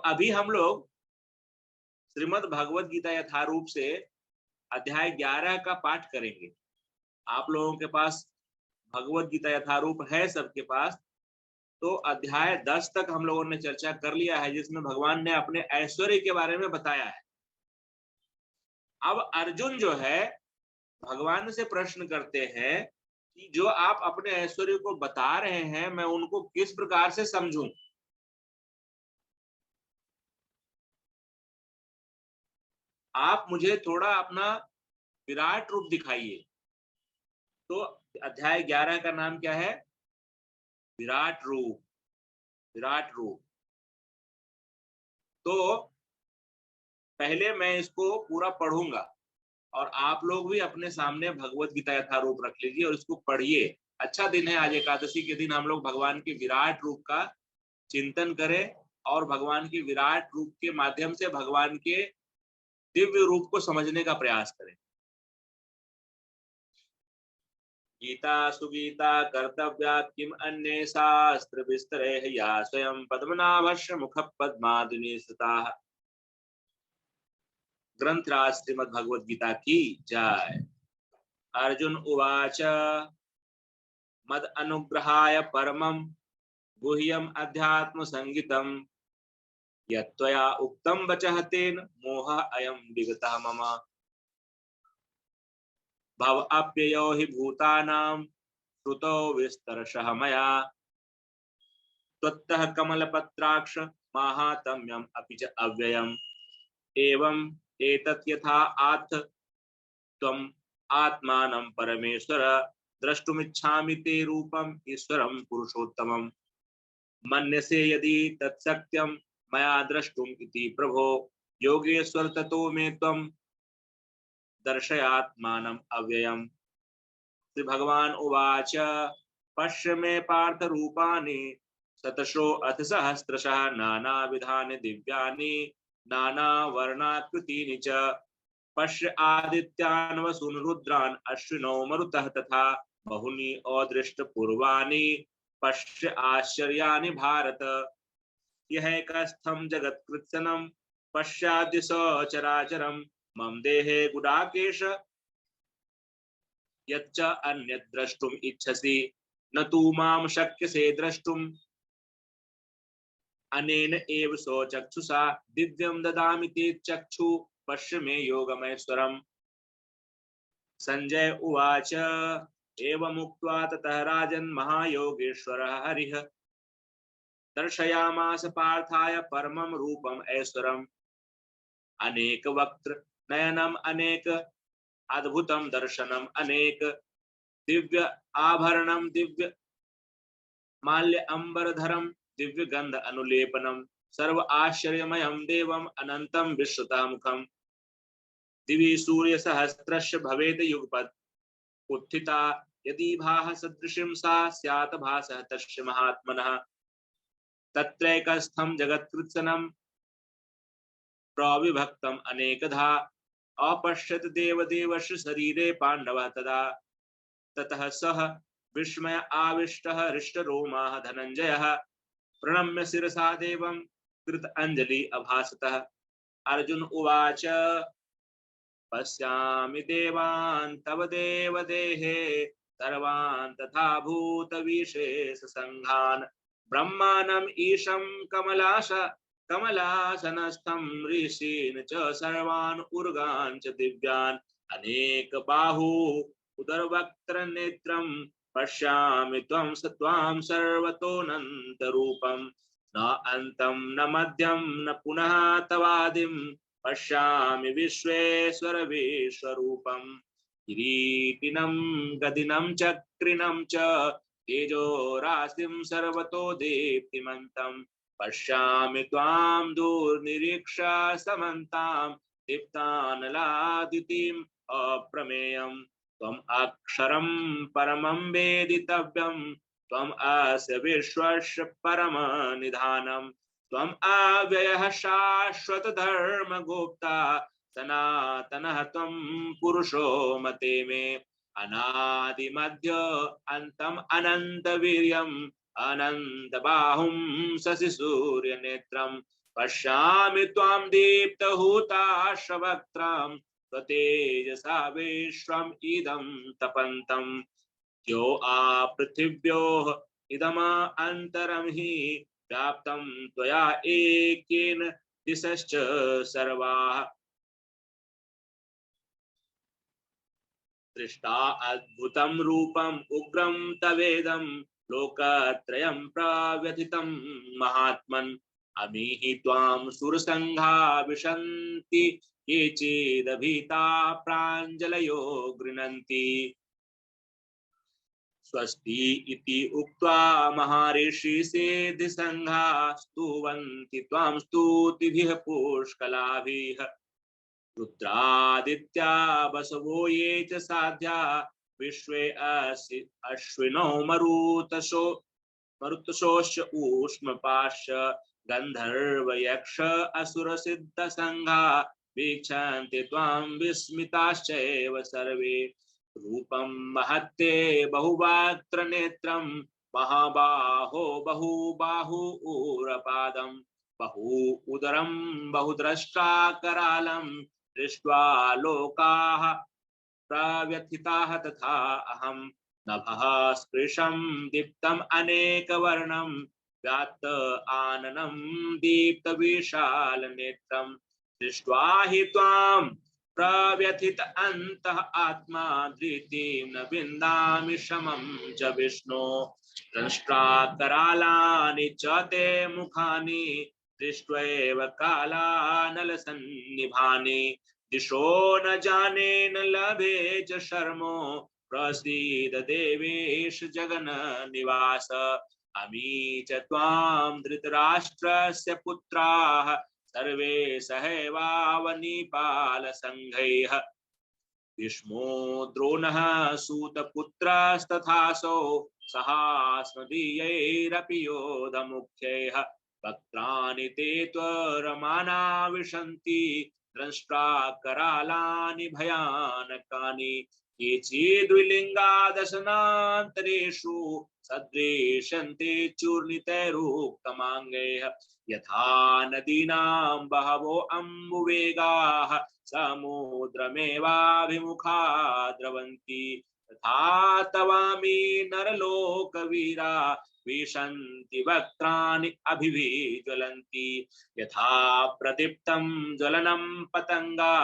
अभी हम लोग श्रीमद् भगवद गीता यथारूप से अध्याय 11 का पाठ करेंगे। आप लोगों के पास भगवद गीता यथारूप है सबके पास, तो अध्याय 10 तक हम लोगों ने चर्चा कर लिया है, जिसमें भगवान ने अपने ऐश्वर्य के बारे में बताया है। अब अर्जुन जो है भगवान से प्रश्न करते हैं कि जो आप अपने ऐश्वर्य को बता रहे हैं, मैं उनको किस प्रकार से समझूं? आप मुझे थोड़ा अपना विराट रूप दिखाइए। तो अध्याय 11 का नाम क्या है? विराट रूप। विराट रूप। तो पहले मैं इसको पूरा पढ़ूंगा और आप लोग भी अपने सामने भगवत गीता यथारूप रख लीजिए और इसको पढ़िए। अच्छा दिन है आज, एकादशी के दिन हम लोग भगवान के विराट रूप का चिंतन करें और भगवान के विराट रूप के माध्यम से भगवान के दिव्य रूप को समझने का प्रयास करें। गीता सुगीता कर्तव्या किम अन्ये शास्त्र विस्तरे या स्वयं पद्मनाभस्य मुख पद्मादिनी स्थिता। ग्रंथराज श्रीमद् भगवद गीता की जय। अर्जुन उवाच मद अनुग्रहाय परमं गुह्यम अध्यात्म संगीतम यत्त्वया उक्तं वचः तेन मोहः अयं विगतः मम। भव अप्ययो हि भूतानां श्रुतो विस्तरशः मया त्वत्तः कमलपत्राक्ष माहात्म्यम् अपि च अव्ययम्। एवम् एतत् यथा आथ त्वम् आत्मानं परमेश्वर द्रष्टुमिच्छामि ते रूपम् ईश्वरं पुरुषोत्तमम्। मन्यसे यदि तत्सत्यं मया द्रष्टुम् इति प्रभो योगेश्वर ततो मे त्वं दर्शयात्मानम् अव्ययम्। श्री भगवान उवाच पश्य मे पार्थ रूपाणि शतशो अथ सहस्रशः नानाविधानि दिव्यानि नानावर्णाकृतीनि च। पश्य आदित्यान् वसून् रुद्रान् अश्विनौ मरुतः तथा बहुनि अदृष्टपूर्वाणि पश्य आश्चर्याणि भारत। यहैकस्थं जगत्कृत्स्नं पश्याद्य सचराचरं मम देहे गुडाकेश यच्च अन्यद् द्रष्टुम् इच्छसि न तु मां शक्यसे द्रष्टुम्। अनेन एव स्वचक्षुषा दिव्यं ददामि ते चक्षु पश्य मे योगमैश्वरम्। संजय उवाच एवमुक्त्वा ततः राजन् महायोगेश्वरः हरिः दर्शयामास पार्थाय परमं रूपम् ऐश्वरम्। अनेक वक्त्र नयनम् अनेक अद्भुतं दर्शनम् अनेक दिव्य आभरणं दिव्य माल्य अंबरधरं दिव्य गंध अनुलेपनम सर्व आश्चर्यमयं देवम् अनंतं विश्रुता मुखम्। दिवि सूर्य सहस्रस्य भवेत् युगपत् उत्थिता यदि भाः सदृशीं सा स्यात् भासः तस्य महात्मनः। तत्रैकस्थं जगत्कृत्स्नं प्रविभक्तम् अनेकधा अपश्यत् देवदेवस्य शरीरे पाण्डवः तदा। ततः सः विस्मय आविष्टः हृष्टरोमाः धनञ्जयः प्रणम्य शिरसा देवं कृत अंजलि अभासतः। अर्जुन उवाच पश्यामि देवान् तव देवदेहे सर्वान् तथा भूतविशेष संघान् ब्रह्माणम् ईशं कमलासनस्थं ऋषीन् च सर्वान् उर्गान् च दिव्यान् अनेक बाहु उदरवक्त्र नेत्रं पश्यामि त्वं सत्वां सर्वतोऽनन्तरूपं न अन्तं न मध्यं न पुनः तवादिं पश्यामि विश्वेश्वर विश्वरूपं। किरीटिनं गदिनं चक्रिणं च तेजो राशिं सर्वतो दीप्तिमन्तं पश्यामि त्वां दूरनिरीक्ष्य समन्तां दीप्तानलादितिम् अप्रमेयम्। त्वम् अक्षरं परमं वेदितव्यं त्वम् अस्य विश्वस्य परमनिधानम्। त्वम् अव्ययः शाश्वत धर्मगुप्ता सनातनः त्वं पुरुषो मते मे। अनादिमध्य अन्तम् अनन्तवीर्यम् अनन्तबाहुं शशिसूर्यनेत्रम् पश्यामि त्वां दीप्तहुताशवक्त्रं स्वतेजसा विश्वम् इदं तपन्तं यो पृथिव्योः इदमा अन्तरं हि व्याप्तं त्वया एकेन दिशश्च सर्वाः दृष्टा अद्भुतं रूपम् उग्रं तवेदं लोकत्रयं प्रव्यथितं महात्मन् अमीहि त्वां सुरसङ्घा विशन्ति केचिदभीता प्राञ्जलयो गृह्णन्ति स्वस्ति इति उक्त्वा महर्षि सिद्धिसङ्घा स्तुवन्ति त्वां स्तुतिभिः पुष्कलाभिः रुद्रादित्या बसवो ये च साध्या विश्वे अश्विनो मरुतशोश्च ऊष्मपाश्च गन्धर्व यक्ष असुर सिद्ध संघा वीक्षन्ते त्वां विस्मिताश्चैव सर्वे रूपं महत्ते बहुवक्त्र नेत्रं महाबाहो बहुबाहुरपादं बहु उदरं बहुद्रष्टा करालं दृष्ट्वा लोकाः प्रव्यथिताः तथा अहं नभः स्पृशं दीप्तम् अनेकवर्णं व्यात्त आननं दीप्तविशालनेत्रं दृष्ट्वा हि त्वां प्रव्यथित अन्तः आत्मा धृतिं न विन्दामि शमं च विष्णो दंष्ट्रा करालानि च ते मुखानि दृष्ट्वैव कालानलसन्निभानि दिशो न जाने न लभे च शर्मो प्रसीद देवेश जगन निवास अमी च त्वां धृतराष्ट्रस्य पुत्राः सर्वे सहैवावनिपालसङ्घैः भीष्मो द्रोणः सूतपुत्रस्तथासौ सहास्मदीयैरपि योधमुख्यैः वक्त्राणि ते त्वरमाना विशन्ति दंष्ट्रा करालानि भयानकानि केचिद्विलिङ्गा दशनान्तरेषु सदृश्यन्ते चूर्णितैरुक्तमाङ्गैः यथा नदीनां बहवो अम्बुवेगाः समुद्रमेवाभिमुखा द्रवन्ति तथा तवामि नरलोकवीरा विशन्ति वक्त्राणि अभिविज्वलन्ति यथा प्रदीप्तं ज्वलनं पतंगा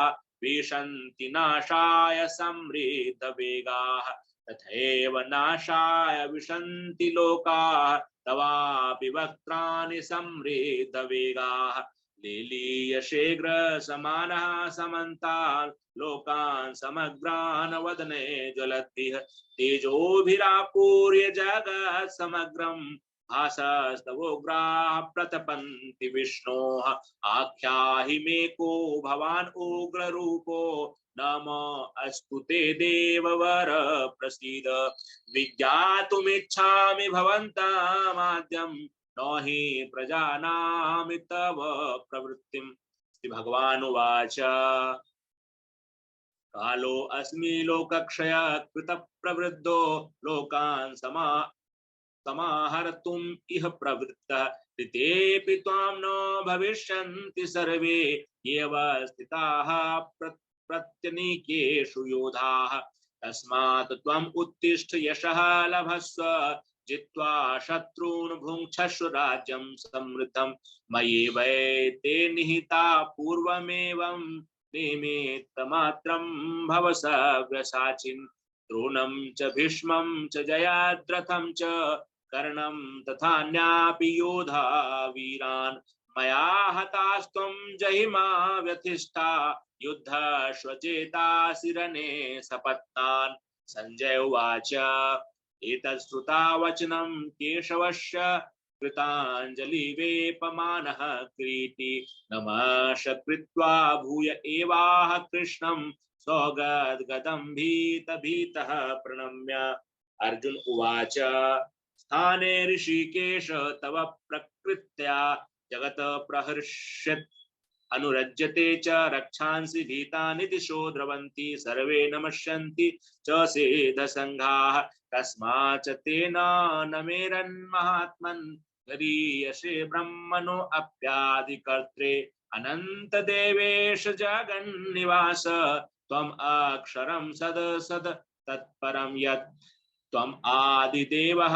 विशन्ति नाशाय समृद्धवेगाः तथैव नाशाय विशन्ति लोकाः तवापि वक्त्राणि समृद्धवेगाः लीलीय शीघ्र समानः समन्तान् लोकान् समग्रान् वदने ज्वलद्भिः तेजोभिरापूर्य जगत् समग्रं भासस्तवोग्राः प्रतपन्ति विष्णोः आख्याहि मे को भवान् उग्ररूपो नमो अस्तु ते देववर प्रसीद विज्ञातुमिच्छामि भवन्तामाद्यं न हि प्रजानामि तव प्रवृत्तिम्। श्री भगवान उवाच कालो अस्मि लोकक्षय कृत प्रवृद्धो लोकान् समाहर्तुम् इह प्रवृत्तः ऋतेऽपि त्वां न भविष्यन्ति सर्वे एव स्थिताः प्रत्यनीकेषु योधाः तस्मात् त्वम् उत्तिष्ठ यशः लभस्व जित्वा शत्रून् भुङ्क्षस्व राज्यं समृद्धं मयि वै ते निहिता पूर्वमेवं निमित्तमात्रं भव सव्यसाचिन् द्रोणं च भीष्मं च जयद्रथं च कर्णं तथान्यापि योधा वीरान् मया हतास्त्वं जहिमा व्यथिष्ठा युद्धश्वचेतासि रणे सपत्नान्। संजय उवाच एतत् श्रुता वचनं केशवस्य कृताञ्जलिवेपमानः कीर्ति नमः कृत्वा भूय एवाह कृष्णं सौगद्गदं भीतः प्रणम्य। अर्जुन उवाच स्थाने ऋषिकेश तव प्रकृत्या जगत प्रहर्षत् अनुरज्यते च रक्षांसि भीतानि दिशो द्रवन्ति सर्वे नमस्यन्ति च सेधसङ्घाः कस्माच्च तेन न मेरन्महात्मन् गरीयसे ब्रह्मणो अप्यादिकर्त्रे अनंत देवेश जगन्निवास त्वम् अक्षरं सद सद तत्परं यत् त्वम् आदिदेवः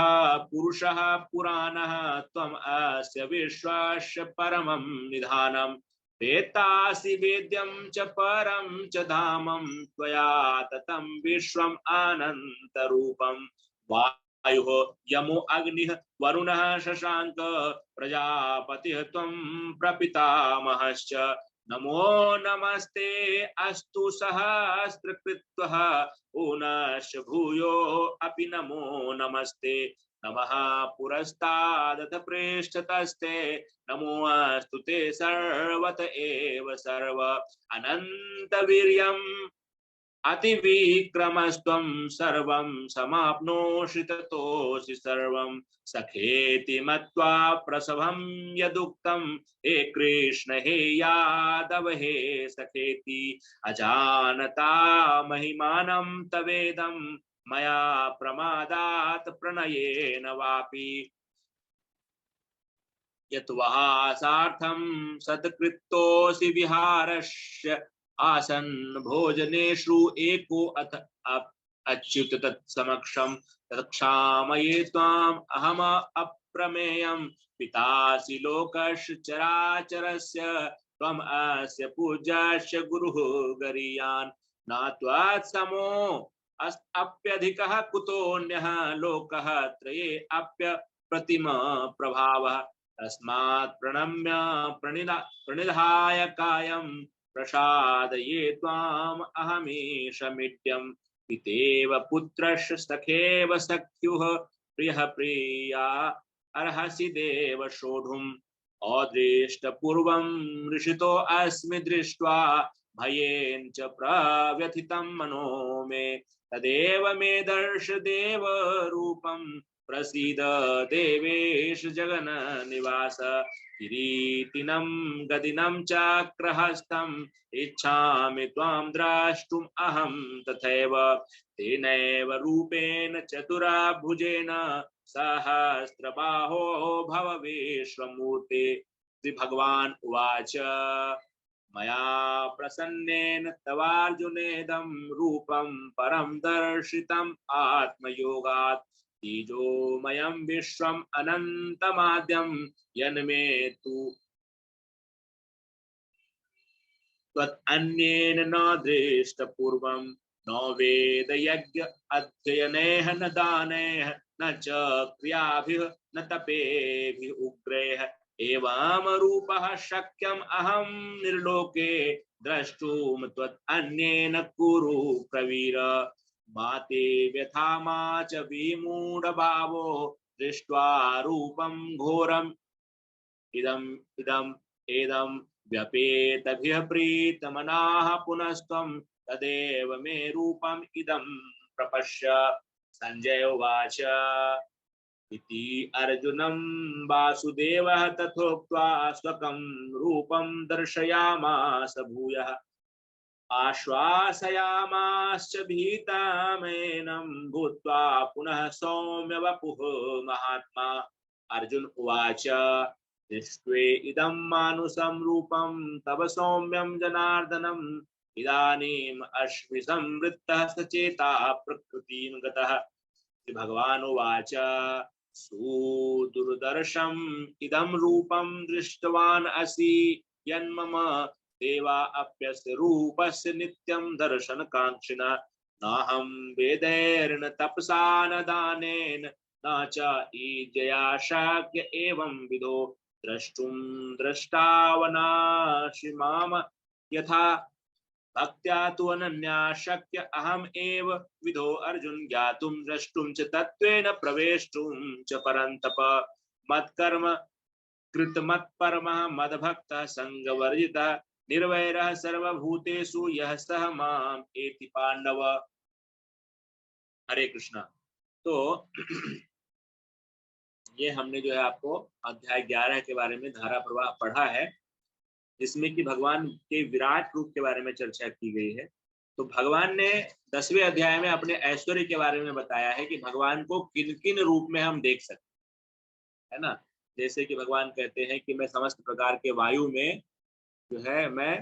पुरुषः पुराणः त्वम् अस्य विश्वस्य परमं निधानम् वेत्तासि वेद्यं च परं च धामं त्वया ततं विश्वम् अनन्तरूपम् वायुः यमो अग्निः वरुणः शशाङ्क प्रजापतिः त्वं प्रपितामहश्च नमो नमस्ते अस्तु सहस्रकृत्वः पुनश्च भूयो अपि नमो नमस्ते नमः पुरस्तादथ पृष्ठतस्ते नमोऽस्तु ते सर्वत एव सर्व अनन्तवीर्यम् अतिविक्रमस्त्वं सर्वं समाप्नोषि ततोऽसि सर्वं सखेति मत्वा प्रसभं यदुक्तं हे कृष्ण हे यादव हे सखेति अजानता महिमानं तवेदं मया प्रमादात् प्रणयेन वापि यत्वः सार्थं सत्कृतोऽसि विहारस्य आसन् भोजनेषु एको अथ अच्युत तत्समक्षं तत्क्षामये त्वाम् अहम अप्रमेयं पितासि लोकस्य चराचरस्य त्वम् अस्य पूज्यस्य गुरुः गरीयान् न त्वत्समो अप्यधिकः कुतोऽन्यः लोकः त्रये अप्य प्रतिम प्रभावः तस्मात् प्रणम्य प्रणिधाय कायं प्रसादये त्वाम् अहमीशमिड्यं पितेव पुत्रस्य सखेव सख्युः प्रियः प्रिया अर्हसि देव सोढुम् अदृष्टपूर्वं ऋषितो अस्मि दृष्ट्वा भयेन च प्रव्यथितं मनो मे तदेव मे दर्श देव रूपं प्रसीद देवेश जगन निवास किरीटिनं गदिनं चक्रहस्तम् इच्छामि त्वां द्रष्टुम् अहं तथैव तेनैव रूपेण चतुर्भुजेन सहस्रबाहो भव विश्वमूर्ते श्री भगवान उवाच मया प्रसन्नेन तवार्जुनेदं रूपं परं दर्शितम् आत्मयोगात् तेजोमयं विश्वम् अनन्तमाद्यं यन्मे तु त्वदन्येन न दृष्टपूर्वं न वेदयज्ञ अध्ययनैः न दानैः न च क्रियाभिः न तपेभिः उग्रैः एवं रूपः शक्यम् अहं निर्लोके द्रष्टुं त्वदन्येन कुरु प्रवीर माते व्यथा मा च विमूढभावो दृष्ट्वा रूपं घोरम् इदम् इदम् एदं व्यपेतभिः प्रीतमनाः पुनस्त्वं तदेव मे रूपम् इदं प्रपश्य संजय उवाच इति अर्जुनं वासुदेवः तथोक्त्वा स्वकं रूपं दर्शयामास भूयः आश्वासयामाश्च भीतामेनं भूत्वा पुनः सौम्य वपुः महात्मा अर्जुन उवाच दृष्ट्वे इदं मानुषं रूपं तव सौम्यं जनार्दनम् इदानीम् अश्मि संवृत्तः सचेता प्रकृतिं गतः भगवान् उवाच सुदुर्दर्शम् इदं रूपं दृष्टवान् असि यन्मम देवा अप्यस्य रूपस्य नित्यं दर्शनकाङ्क्षिणः नाहं वेदैर्न तपसा न दानेन न च ईज्जया शक्य एवं विदो द्रष्टुं द्रष्टावनासि माम यथा भक्त्या तु अनन्या शक्य अहम् एव विदो अर्जुन ज्ञातुं द्रष्टुं च तत्त्वेन प्रवेष्टुं च परन्तप मत्कर्म कृतमत्परमः मद्भक्तः संगवर्जितः निर्वैरः सर्वभूतेषु यः सह माम् एति पांडव। हरे कृष्णा। तो ये हमने जो है आपको अध्याय 11 के बारे में धारा प्रवाह पढ़ा है, जिसमें कि भगवान के विराट रूप के बारे में चर्चा की गई है। तो भगवान ने 10वें अध्याय में अपने ऐश्वर्य के बारे में बताया है कि भगवान को किन किन रूप में हम देख सकते है ना। जैसे कि भगवान कहते हैं कि मैं समस्त प्रकार के वायु में जो है मैं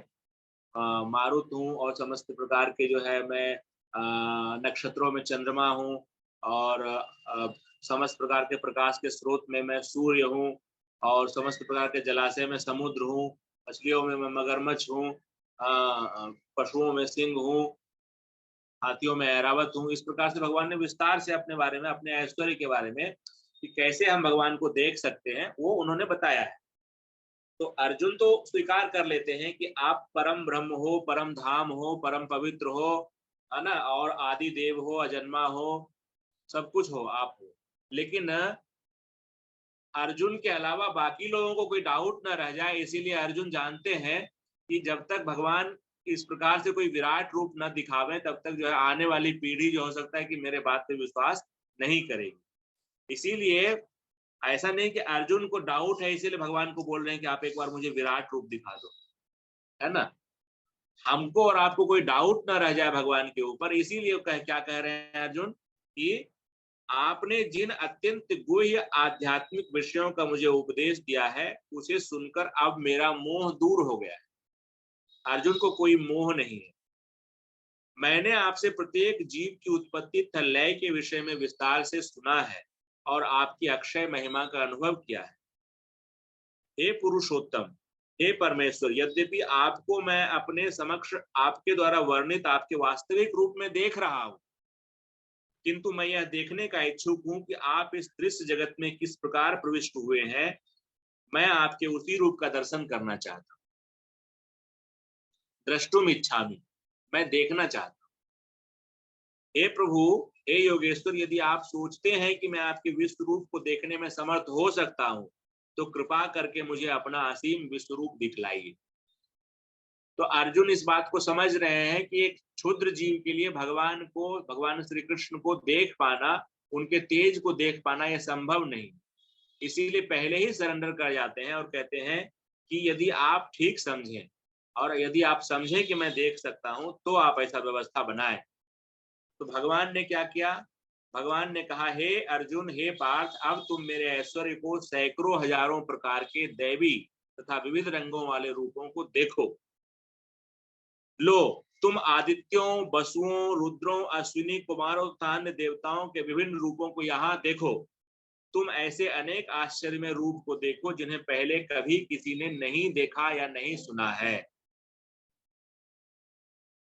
मारुत हूँ, और समस्त प्रकार के जो है मैं नक्षत्रों में चंद्रमा हूँ, और समस्त प्रकार के प्रकाश के स्रोत में मैं सूर्य हूँ, और समस्त प्रकार के जलाशय में समुद्र हूँ, मछलियों में मैं मगरमच्छ हूँ, पशुओं में सिंह हूँ, हाथियों में ऐरावत हूँ। इस प्रकार से भगवान ने विस्तार से अपने बारे में, अपने ऐश्वर्य के बारे में, कि कैसे हम भगवान को देख सकते हैं, वो उन्होंने बताया है। तो अर्जुन तो स्वीकार कर लेते हैं कि आप परम ब्रह्म हो, परम धाम हो, परम पवित्र हो, है ना, और आदि देव हो, अजन्मा हो, सब कुछ हो, आप हो। लेकिन अर्जुन के अलावा बाकी लोगों को कोई डाउट ना रह जाए, इसीलिए अर्जुन जानते हैं कि जब तक भगवान इस प्रकार से कोई विराट रूप न दिखावे, तब तक जो है आने वाली पीढ़ी जो हो सकता है कि मेरे बात पे विश्वास नहीं करेगी। इसीलिए ऐसा नहीं कि अर्जुन को डाउट है इसीलिए भगवान को बोल रहे हैं कि आप एक बार मुझे विराट रूप दिखा दो, है ना। हमको और आपको कोई डाउट ना रह जाए भगवान के ऊपर, इसीलिए क्या कह रहे हैं अर्जुन कि आपने जिन अत्यंत गुह्य आध्यात्मिक विषयों का मुझे उपदेश दिया है, उसे सुनकर अब मेरा मोह दूर हो गया है। अर्जुन को कोई मोह नहीं है। मैंने आपसे प्रत्येक जीव की उत्पत्ति तथा लय के विषय में विस्तार से सुना है और आपकी अक्षय महिमा का अनुभव किया है। हे पुरुषोत्तम, हे परमेश्वर, यद्यपि आपको मैं अपने समक्ष आपके द्वारा वर्णित आपके वास्तविक रूप में देख रहा हूं, किंतु मैं यह देखने का इच्छुक हूं कि आप इस दृश्य जगत में किस प्रकार प्रविष्ट हुए हैं। मैं आपके उसी रूप का दर्शन करना चाहता हूं। द्रष्टुम इच्छामि, मैं देखना चाहता हूं। हे प्रभु, हे योगेश्वर, यदि आप सोचते हैं कि मैं आपके विश्व रूप को देखने में समर्थ हो सकता हूं, तो कृपा करके मुझे अपना असीम विश्व रूप दिखलाइए। तो अर्जुन इस बात को समझ रहे हैं कि एक क्षुद्र जीव के लिए भगवान श्री कृष्ण को देख पाना, उनके तेज को देख पाना यह संभव नहीं। इसीलिए पहले ही सरेंडर कर जाते हैं और कहते हैं कि यदि आप ठीक समझें और यदि आप समझें कि मैं देख सकता हूं, तो आप ऐसा व्यवस्था बनाएं। तो भगवान ने क्या किया? भगवान ने कहा, हे अर्जुन, हे पार्थ, अब तुम मेरे ऐश्वर्य को सैकड़ों हजारों प्रकार के दैवी तथा विविध रंगों वाले रूपों को देखो। लो, तुम आदित्यों, वसुओं, रुद्रों, अश्विनी कुमारों तथा अन्य देवताओं के विभिन्न रूपों को यहाँ देखो। तुम ऐसे अनेक आश्चर्यमय रूप को देखो जिन्हें पहले कभी किसी ने नहीं देखा या नहीं सुना है।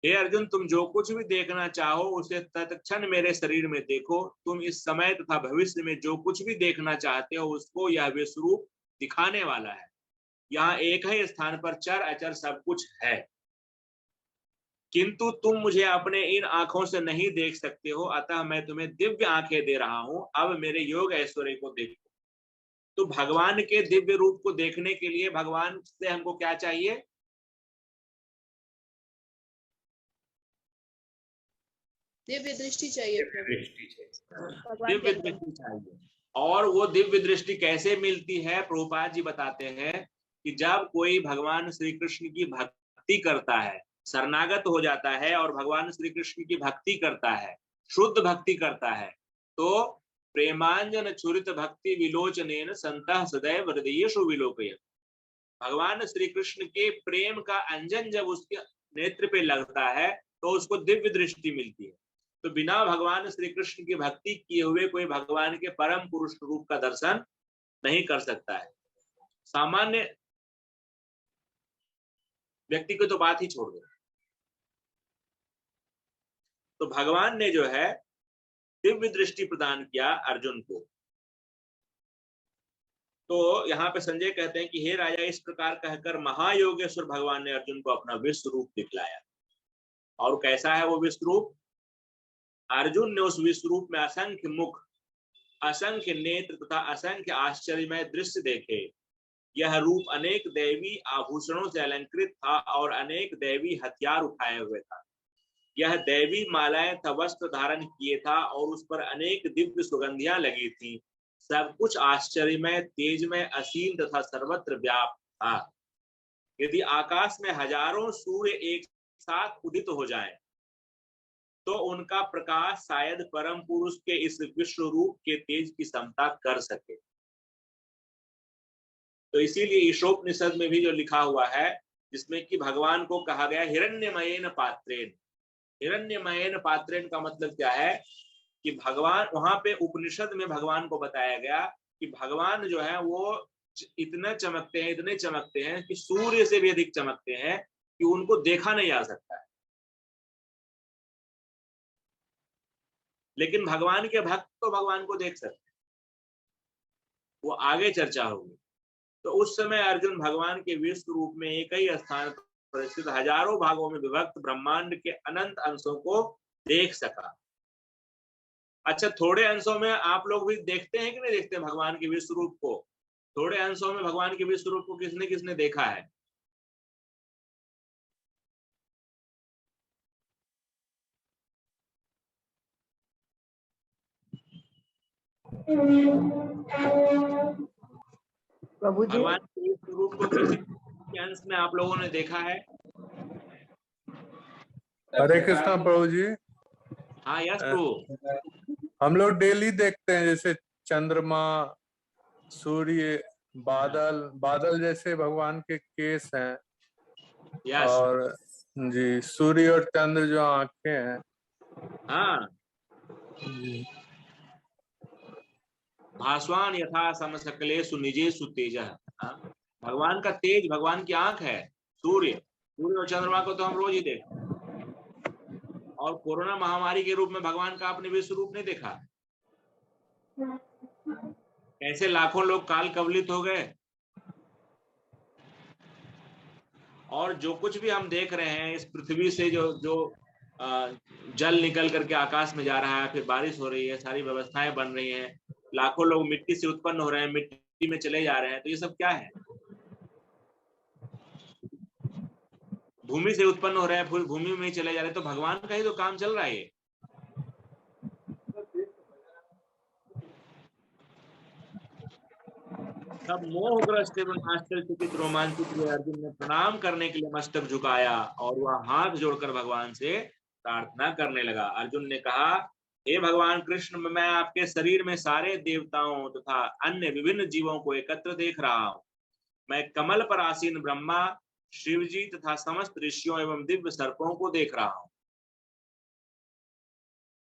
हे अर्जुन, तुम जो कुछ भी देखना चाहो उसे तत्क्षण मेरे शरीर में देखो। तुम इस समय तथा भविष्य में जो कुछ भी देखना चाहते हो उसको यह विश्वरूप दिखाने वाला है। यहाँ एक ही स्थान पर चर अचर सब कुछ है, किंतु तुम मुझे अपने इन आंखों से नहीं देख सकते हो, अतः मैं तुम्हें दिव्य आंखें दे रहा हूं। अब मेरे योग ऐश्वर्य को देखो। तो भगवान के दिव्य रूप को देखने के लिए भगवान से हमको क्या चाहिए? दिव्य दृष्टि चाहिए प्रभु, भगवान दिव्य के दृष्टि चाहिए। और वो दिव्य दृष्टि कैसे मिलती है? प्रभुपाद जी बताते हैं कि जब कोई भगवान श्री कृष्ण की भक्ति करता है, शरणागत हो जाता है और भगवान श्री कृष्ण की भक्ति करता है, शुद्ध भक्ति करता है, तो प्रेमांजन छुरित भक्ति विलोचनेन संतः सदैव हृदयेषु विलोकयेत्। भगवान श्री कृष्ण के प्रेम का अंजन जब उसके नेत्र पे लगता है तो उसको दिव्य दृष्टि मिलती है। तो बिना भगवान श्री कृष्ण की भक्ति किए हुए कोई भगवान के परम पुरुष रूप का दर्शन नहीं कर सकता है। सामान्य व्यक्ति को तो बात ही छोड़ दो। तो भगवान ने जो है दिव्य दृष्टि प्रदान किया अर्जुन को। तो यहाँ पे संजय कहते हैं कि हे राजा, इस प्रकार कहकर महायोगेश्वर भगवान ने अर्जुन को अपना विश्व रूप दिखलाया। और कैसा है वो विश्व रूप? अर्जुन ने उस विश्व रूप में असंख्य मुख, असंख्य नेत्र तथा असंख्य आश्चर्यमय दृश्य देखे। यह रूप अनेक दैवी आभूषणों से अलंकृत था और अनेक दैवी हथियार उठाए हुए था। यह दैवी मालाएं तथा वस्त्र धारण किए था और उस पर अनेक दिव्य सुगंधियां लगी थी। सब कुछ आश्चर्यमय, तेजमय, असीम तथा सर्वत्र व्याप्त था। यदि आकाश में हजारों सूर्य एक साथ उदित हो जाएं, तो उनका प्रकाश शायद परम पुरुष के इस विश्व रूप के तेज की समता कर सके। तो इसीलिए ईशोपनिषद में भी जो लिखा हुआ है, जिसमें कि भगवान को कहा गया हिरण्यमयेन पात्रेण। हिरण्यमयेन पात्रेण का मतलब क्या है कि भगवान, वहां पे उपनिषद में भगवान को बताया गया कि भगवान जो है वो इतने चमकते हैं, इतने चमकते हैं कि सूर्य से भी अधिक चमकते हैं कि उनको देखा नहीं जा सकता है। लेकिन भगवान के भक्त तो भगवान को देख सकते हैं, वो आगे चर्चा होगी। तो उस समय अर्जुन भगवान के विश्व रूप में एक ही स्थान पर स्थित हजारों भागों में विभक्त ब्रह्मांड के अनंत अंशों को देख सका। अच्छा, थोड़े अंशों में आप लोग भी देखते हैं कि नहीं देखते भगवान के विश्व रूप को? थोड़े अंशों में भगवान के विश्व रूप को किसने किसने देखा है? प्रभु जी, भगवान के विश्व रूप को किसी अंश में आप लोगों ने देखा है? हरे कृष्णा प्रभु जी। हाँ, यस प्रभु। हम लोग डेली देखते हैं, जैसे चंद्रमा, सूर्य, बादल जैसे भगवान के केस हैं। यस। और जी, सूर्य और चंद्र जो आंखें हैं। हाँ, जी। भास्वान यथा समसकलेषु निजेषु तेजः। भगवान का तेज, भगवान की आंख है सूर्य। सूर्य और चंद्रमा को तो हम रोज ही देखते हैं। और कोरोना महामारी के रूप में भगवान का आपने विश्व रूप नहीं देखा? ऐसे लाखों लोग काल कवलित हो गए। और जो कुछ भी हम देख रहे हैं इस पृथ्वी से, जो जल निकल करके आकाश में जा रहा है, फिर बारिश हो रही है, सारी व्यवस्थाएं बन रही हैं, लाखों लोग मिट्टी से उत्पन्न हो रहे हैं, मिट्टी में चले जा रहे हैं, तो ये सब क्या है? भूमि से उत्पन्न हो रहे हैं, फिर भूमि में ही चले जा रहे हैं, तो भगवान का ही तो काम चल रहा है ये। तब मोहग्रस्त एवं आश्चर्यचकित रोमांचित हुए अर्जुन ने प्रणाम करने के लिए मस्तक झुकाया और वह हाथ जोड़कर भगवान से प्रार्थना करने लगा। अर्जुन ने कहा, हे भगवान कृष्ण, मैं आपके शरीर में सारे देवताओं तथा अन्य विभिन्न जीवों को एकत्र देख रहा हूँ। मैं कमल पर आसीन ब्रह्मा, शिव जी तथा समस्त ऋषियों एवं दिव्य सर्पों को देख रहा हूँ।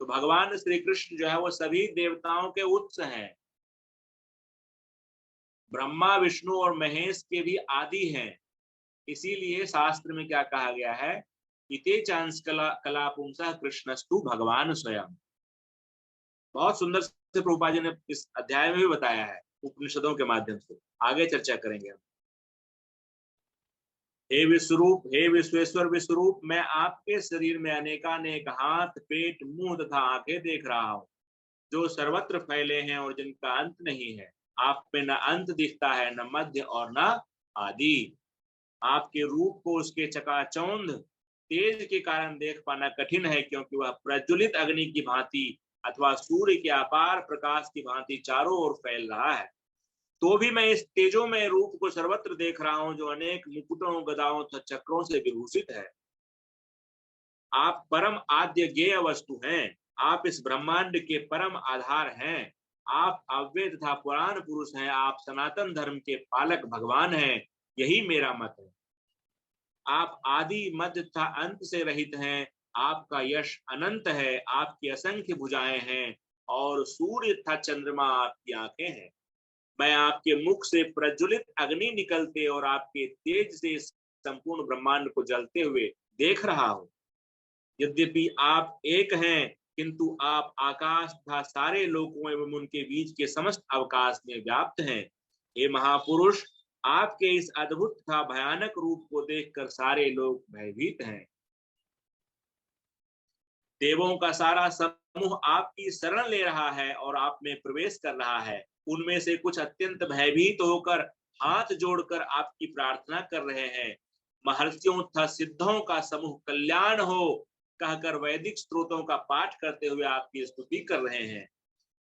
तो भगवान श्री कृष्ण जो है वो सभी देवताओं के उत्स हैं। ब्रह्मा, विष्णु और महेश के भी आदि हैं। इसीलिए शास्त्र में क्या कहा गया है, इते चांस कला पुंसा कृष्णस्तु भगवान स्वयं। बहुत सुंदर से प्रभुपाद जी ने इस अध्याय में भी बताया है उपनिषदों के माध्यम से। आगे चर्चा करेंगे हम। हे विश्वरूप, हे विश्वेश्वर विश्वरूप, मैं आपके शरीर में अनेकानेक हाथ, पेट, मुंह तथा आंखें देख रहा हूँ, जो सर्वत्र फैले हैं और जिनका अंत नहीं है। आप में न अंत दिखता है, न मध्य और न आदि। आपके रूप को उसके चकाचौंध तेज के कारण देख पाना कठिन है, क्योंकि वह प्रज्वलित अग्नि की भांति अथवा सूर्य के अपार प्रकाश की भांति चारों ओर फैल रहा है। तो भी मैं इस तेजोमय रूप को सर्वत्र देख रहा हूं, जो अनेक मुकुटों, गदाओं तथा चक्रों से विभूषित है। आप परम आद्य ज्ञेय वस्तु हैं। आप इस ब्रह्मांड के परम आधार हैं। आप अव्यय तथा पुराण पुरुष हैं। आप सनातन धर्म के पालक भगवान हैं। यही मेरा मत है। आप आदि, मध्य तथा अंत से रहित हैं। आपका यश अनंत है। आपकी असंख्य भुजाएं हैं और सूर्य तथा चंद्रमा आपकी आंखें हैं। मैं आपके मुख से प्रज्वलित अग्नि निकलते और आपके तेज से संपूर्ण ब्रह्मांड को जलते हुए देख रहा हूं। यद्यपि आप एक हैं, किंतु आप आकाश तथा सारे लोकों एवं उनके बीच के समस्त अवकाश में व्याप्त हैं। हे महापुरुष, आपके इस अद्भुत तथा भयानक रूप को देखकर सारे लोग भयभीत हैं। देवों का सारा समूह आपकी शरण ले रहा है और आप में प्रवेश कर रहा है। उनमें से कुछ अत्यंत भयभीत होकर हाथ जोड़कर आपकी प्रार्थना कर रहे हैं। महर्षियों तथा सिद्धों का समूह कल्याण हो कहकर वैदिक स्त्रोतों का पाठ करते हुए आपकी स्तुति कर रहे हैं।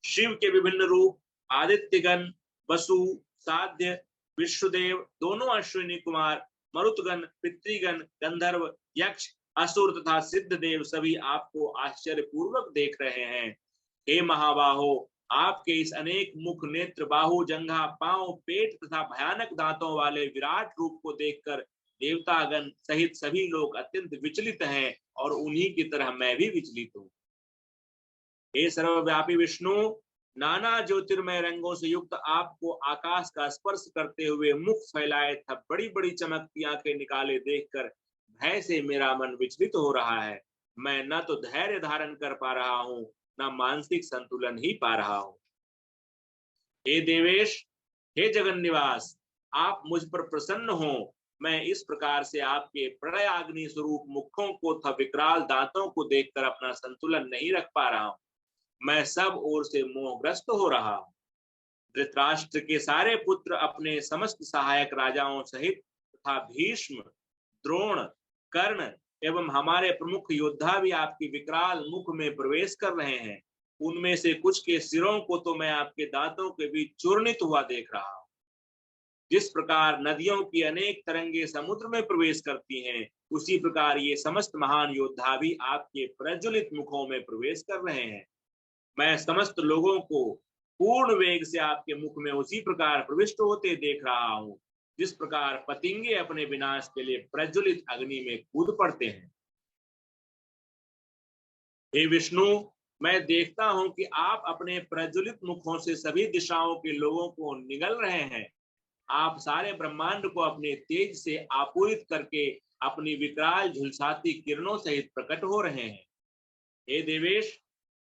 शिव के विभिन्न रूप आदित्यगण, वसु, साध्य, विश्वदेव, दोनों अश्विनी कुमार, मरुतगण, पितृगण, गंधर्व, यक्ष, असुर तथा सिद्ध देव सभी आपको आश्चर्यपूर्वक देख रहे हैं। हे महाबाहो, आपके इस अनेक मुख, नेत्र, बाहु, जंघा, पांव, पेट तथा भयानक दांतों वाले विराट रूप को देखकर देवतागण सहित सभी लोग अत्यंत विचलित हैं और उन्हीं की तरह मैं भी विचलित हूँ। हे सर्वव्यापी विष्णु, नाना ज्योतिर्मय रंगों से युक्त आपको आकाश का स्पर्श करते हुए मुख फैलाए तथा बड़ी बड़ी चमकती आंखें निकाले देखकर भय से मेरा मन विचलित हो रहा है। मैं न तो धैर्य धारण कर पा रहा हूँ, न मानसिक संतुलन ही पा रहा हूँ। हे देवेश, हे जगन निवास, आप मुझ पर प्रसन्न हो। मैं इस प्रकार से आपके प्रलयाग्नि स्वरूप मुखों को तथा विकराल दांतों को देखकर अपना संतुलन नहीं रख पा रहा हूँ। मैं सब ओर से मोहग्रस्त हो रहा हूँ। धृतराष्ट्र के सारे पुत्र अपने समस्त सहायक राजाओं सहित तथा भीष्म, द्रोण, कर्ण एवं हमारे प्रमुख योद्धा भी आपकी विकराल मुख में प्रवेश कर रहे हैं। उनमें से कुछ के सिरों को तो मैं आपके दांतों के बीच चूर्णित हुआ देख रहा हूँ। जिस प्रकार नदियों की अनेक तरंगे समुद्र में प्रवेश करती हैं, उसी प्रकार ये समस्त महान योद्धा भी आपके प्रज्वलित मुखों में प्रवेश कर रहे हैं। मैं समस्त लोगों को पूर्ण वेग से आपके मुख में उसी प्रकार प्रविष्ट होते देख रहा हूँ, जिस प्रकार पतिंगे अपने विनाश के लिए प्रज्वलित अग्नि में कूद पड़ते हैं। हे विष्णु, मैं देखता हूं कि आप अपने प्रज्वलित मुखों से सभी दिशाओं के लोगों को निगल रहे हैं। आप सारे ब्रह्मांड को अपने तेज से आपूरित करके अपनी विकराल झुलसाती किरणों सहित प्रकट हो रहे हैं। हे देवेश,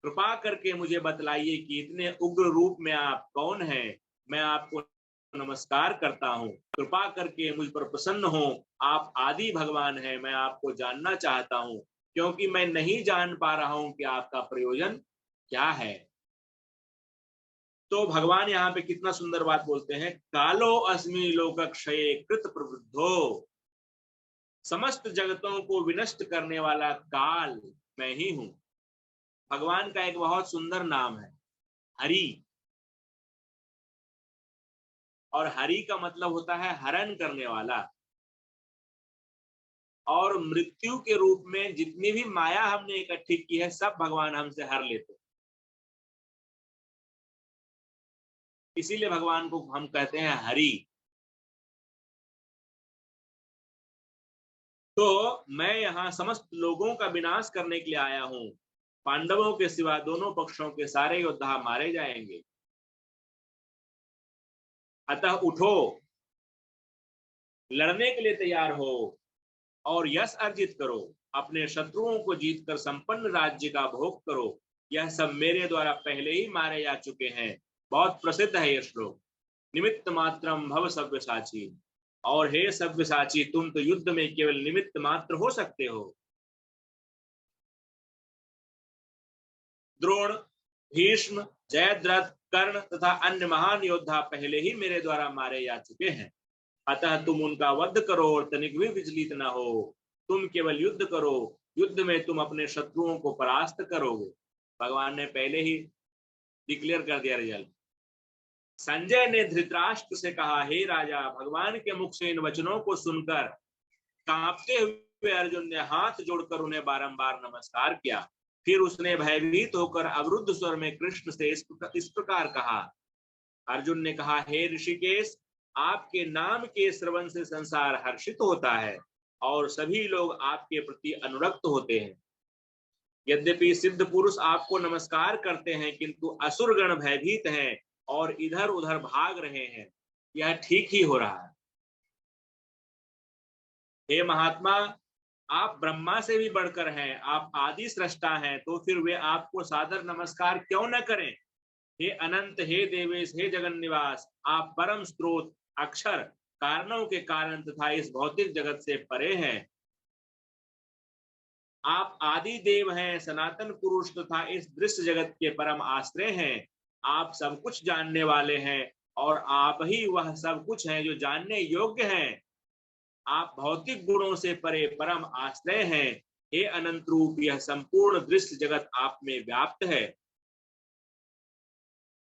कृपा करके मुझे बतलाइए कि इतने उग्र रूप में आप कौन हैं। मैं आपको नमस्कार करता हूँ। कृपा करके मुझ पर प्रसन्न हो। आप आदि भगवान हैं। मैं आपको जानना चाहता हूँ, क्योंकि मैं नहीं जान पा रहा हूँ कि आपका प्रयोजन क्या है। तो भगवान यहाँ पे कितना सुंदर बात बोलते हैं, कालो अस्मि लोक क्षये कृत प्रवृद्धो। समस्त जगतों को विनष्ट करने वाला काल मैं ही हूं। भगवान का एक बहुत सुंदर नाम है हरि, और हरि का मतलब होता है हरण करने वाला। और मृत्यु के रूप में जितनी भी माया हमने इकट्ठी की है, सब भगवान हमसे हर लेते हैं। इसीलिए भगवान को हम कहते हैं हरि। तो मैं यहाँ समस्त लोगों का विनाश करने के लिए आया हूँ। पांडवों के सिवा दोनों पक्षों के सारे योद्धा मारे जाएंगे। अतः उठो, लड़ने के लिए तैयार हो और यश अर्जित करो। अपने शत्रुओं को जीतकर संपन्न राज्य का भोग करो। यह सब मेरे द्वारा पहले ही मारे जा चुके हैं। बहुत प्रसिद्ध है यह श्लोक। निमित्त मात्रम भव सव्यसाची। और हे सव्यसाची, तुम तो युद्ध में केवल निमित्त मात्र हो सकते हो। द्रोण, भीष्म, जयद्रथ, कर्ण तथा अन्य महान योद्धा पहले ही मेरे द्वारा मारे जा चुके हैं। अतः तुम उनका वध करो और तनिक भी विचलित न हो। तुम केवल युद्ध करो। युद्ध में तुम अपने शत्रुओं को परास्त करोगे। भगवान ने पहले ही डिक्लेयर कर दिया रिजल्ट। संजय ने धृतराष्ट्र से कहा, हे राजा, भगवान के मुख से इन वचनों को सुनकर कांपते हुए अर्जुन ने हाथ जोड़कर उन्हें बारंबार नमस्कार किया। फिर उसने भयभीत होकर अवरुद्ध स्वर में कृष्ण से इस प्रकार कहा। अर्जुन ने कहा, हे ऋषिकेश, आपके नाम के श्रवण से संसार हर्षित होता है और सभी लोग आपके प्रति अनुरक्त होते हैं। यद्यपि सिद्ध पुरुष आपको नमस्कार करते हैं, किंतु असुरगण भयभीत हैं और इधर उधर भाग रहे हैं। यह ठीक ही हो रहा है। हे महात्मा, आप ब्रह्मा से भी बढ़कर हैं। आप आदि सृष्टा हैं, तो फिर वे आपको सादर नमस्कार क्यों न करें। हे अनंत, हे देवेश, हे जगन निवास, आप परम स्रोत, अक्षर, कारणों के कारण तथा इस भौतिक जगत से परे हैं। आप आदि देव हैं, सनातन पुरुष तथा इस दृश्य जगत के परम आश्रय हैं। आप सब कुछ जानने वाले हैं और आप ही वह सब कुछ हैं जो जानने योग्य हैं। आप भौतिक गुणों से परे परम आश्रय हैं। हे अनंत रूप, यह संपूर्ण दृश्य जगत आप में व्याप्त है।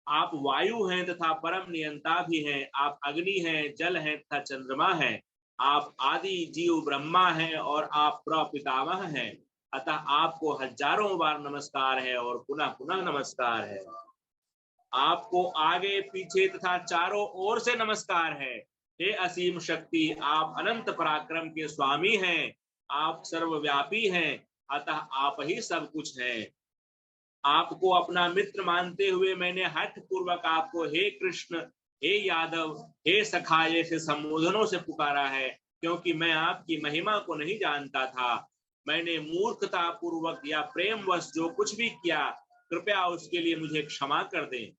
आप वायु हैं तथा परम नियंता भी हैं। आप अग्नि हैं, जल हैं तथा चंद्रमा हैं। आप आदि जीव ब्रह्मा हैं और आप प्रपितामह हैं। अतः आपको हजारों बार नमस्कार है और पुनः पुनः नमस्कार है। आपको आगे पीछे तथा चारों ओर से नमस्कार है। हे असीम शक्ति, आप अनंत पराक्रम के स्वामी हैं, आप सर्वव्यापी हैं, अतः आप ही सब कुछ हैं। आपको अपना मित्र मानते हुए मैंने हठ पूर्वक आपको हे कृष्ण, हे यादव, हे सखा जैसे संबोधनों से पुकारा है, क्योंकि मैं आपकी महिमा को नहीं जानता था। मैंने मूर्खता पूर्वक या प्रेमवश जो कुछ भी किया, कृपया उसके लिए मुझे क्षमा कर दें।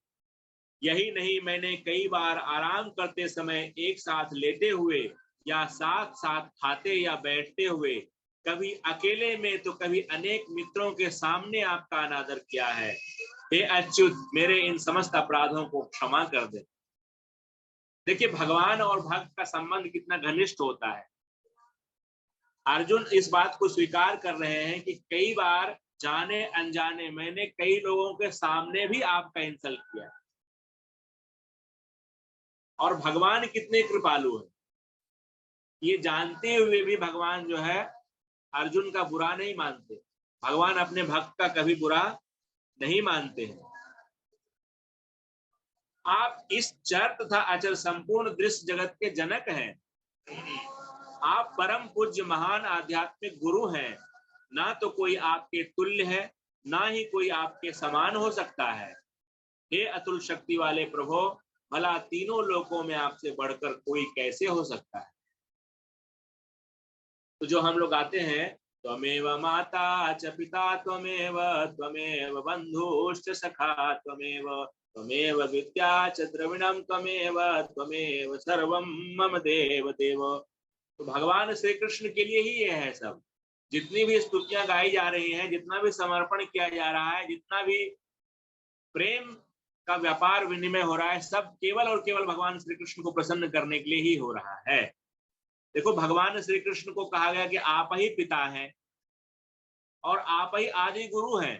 यही नहीं, मैंने कई बार आराम करते समय एक साथ लेटे हुए या साथ साथ खाते या बैठते हुए, कभी अकेले में तो कभी अनेक मित्रों के सामने आपका अनादर किया है। हे अच्युत, मेरे इन समस्त अपराधों को क्षमा कर दे। देखिए भगवान और भक्त का संबंध कितना घनिष्ठ होता है। अर्जुन इस बात को स्वीकार कर रहे हैं कि कई बार जाने अनजाने मैंने कई लोगों के सामने भी आपका इंसल्ट किया, और भगवान कितने कृपालु हैं, ये जानते हुए भी भगवान जो है अर्जुन का बुरा नहीं मानते। भगवान अपने भक्त का कभी बुरा नहीं मानते हैं। आप इस चर तथा अचर संपूर्ण दृश्य जगत के जनक हैं। आप परम पूज्य महान आध्यात्मिक गुरु हैं। ना तो कोई आपके तुल्य है, ना ही कोई आपके समान हो सकता है। हे अतुल शक्ति वाले प्रभु, भला तीनों लोकों में आपसे बढ़कर कोई कैसे हो सकता है। तो जो हम लोग आते हैं, त्वमेव माता च पिता त्वमेव, त्वमेव बंधुश्च सखा त्वमेव, त्वमेव विद्या च द्रविणम त्वमेव, त्वमेव सर्वम मम देव देव। तो भगवान श्री कृष्ण के लिए ही ये है सब। जितनी भी स्तुतियां गाई जा रही हैं, जितना भी समर्पण किया जा रहा है, जितना भी प्रेम का व्यापार विनिमय हो रहा है, सब केवल और केवल भगवान श्री कृष्ण को प्रसन्न करने के लिए ही हो रहा है। देखो भगवान श्री कृष्ण को कहा गया कि आप ही पिता हैं और आप ही आदि गुरु हैं।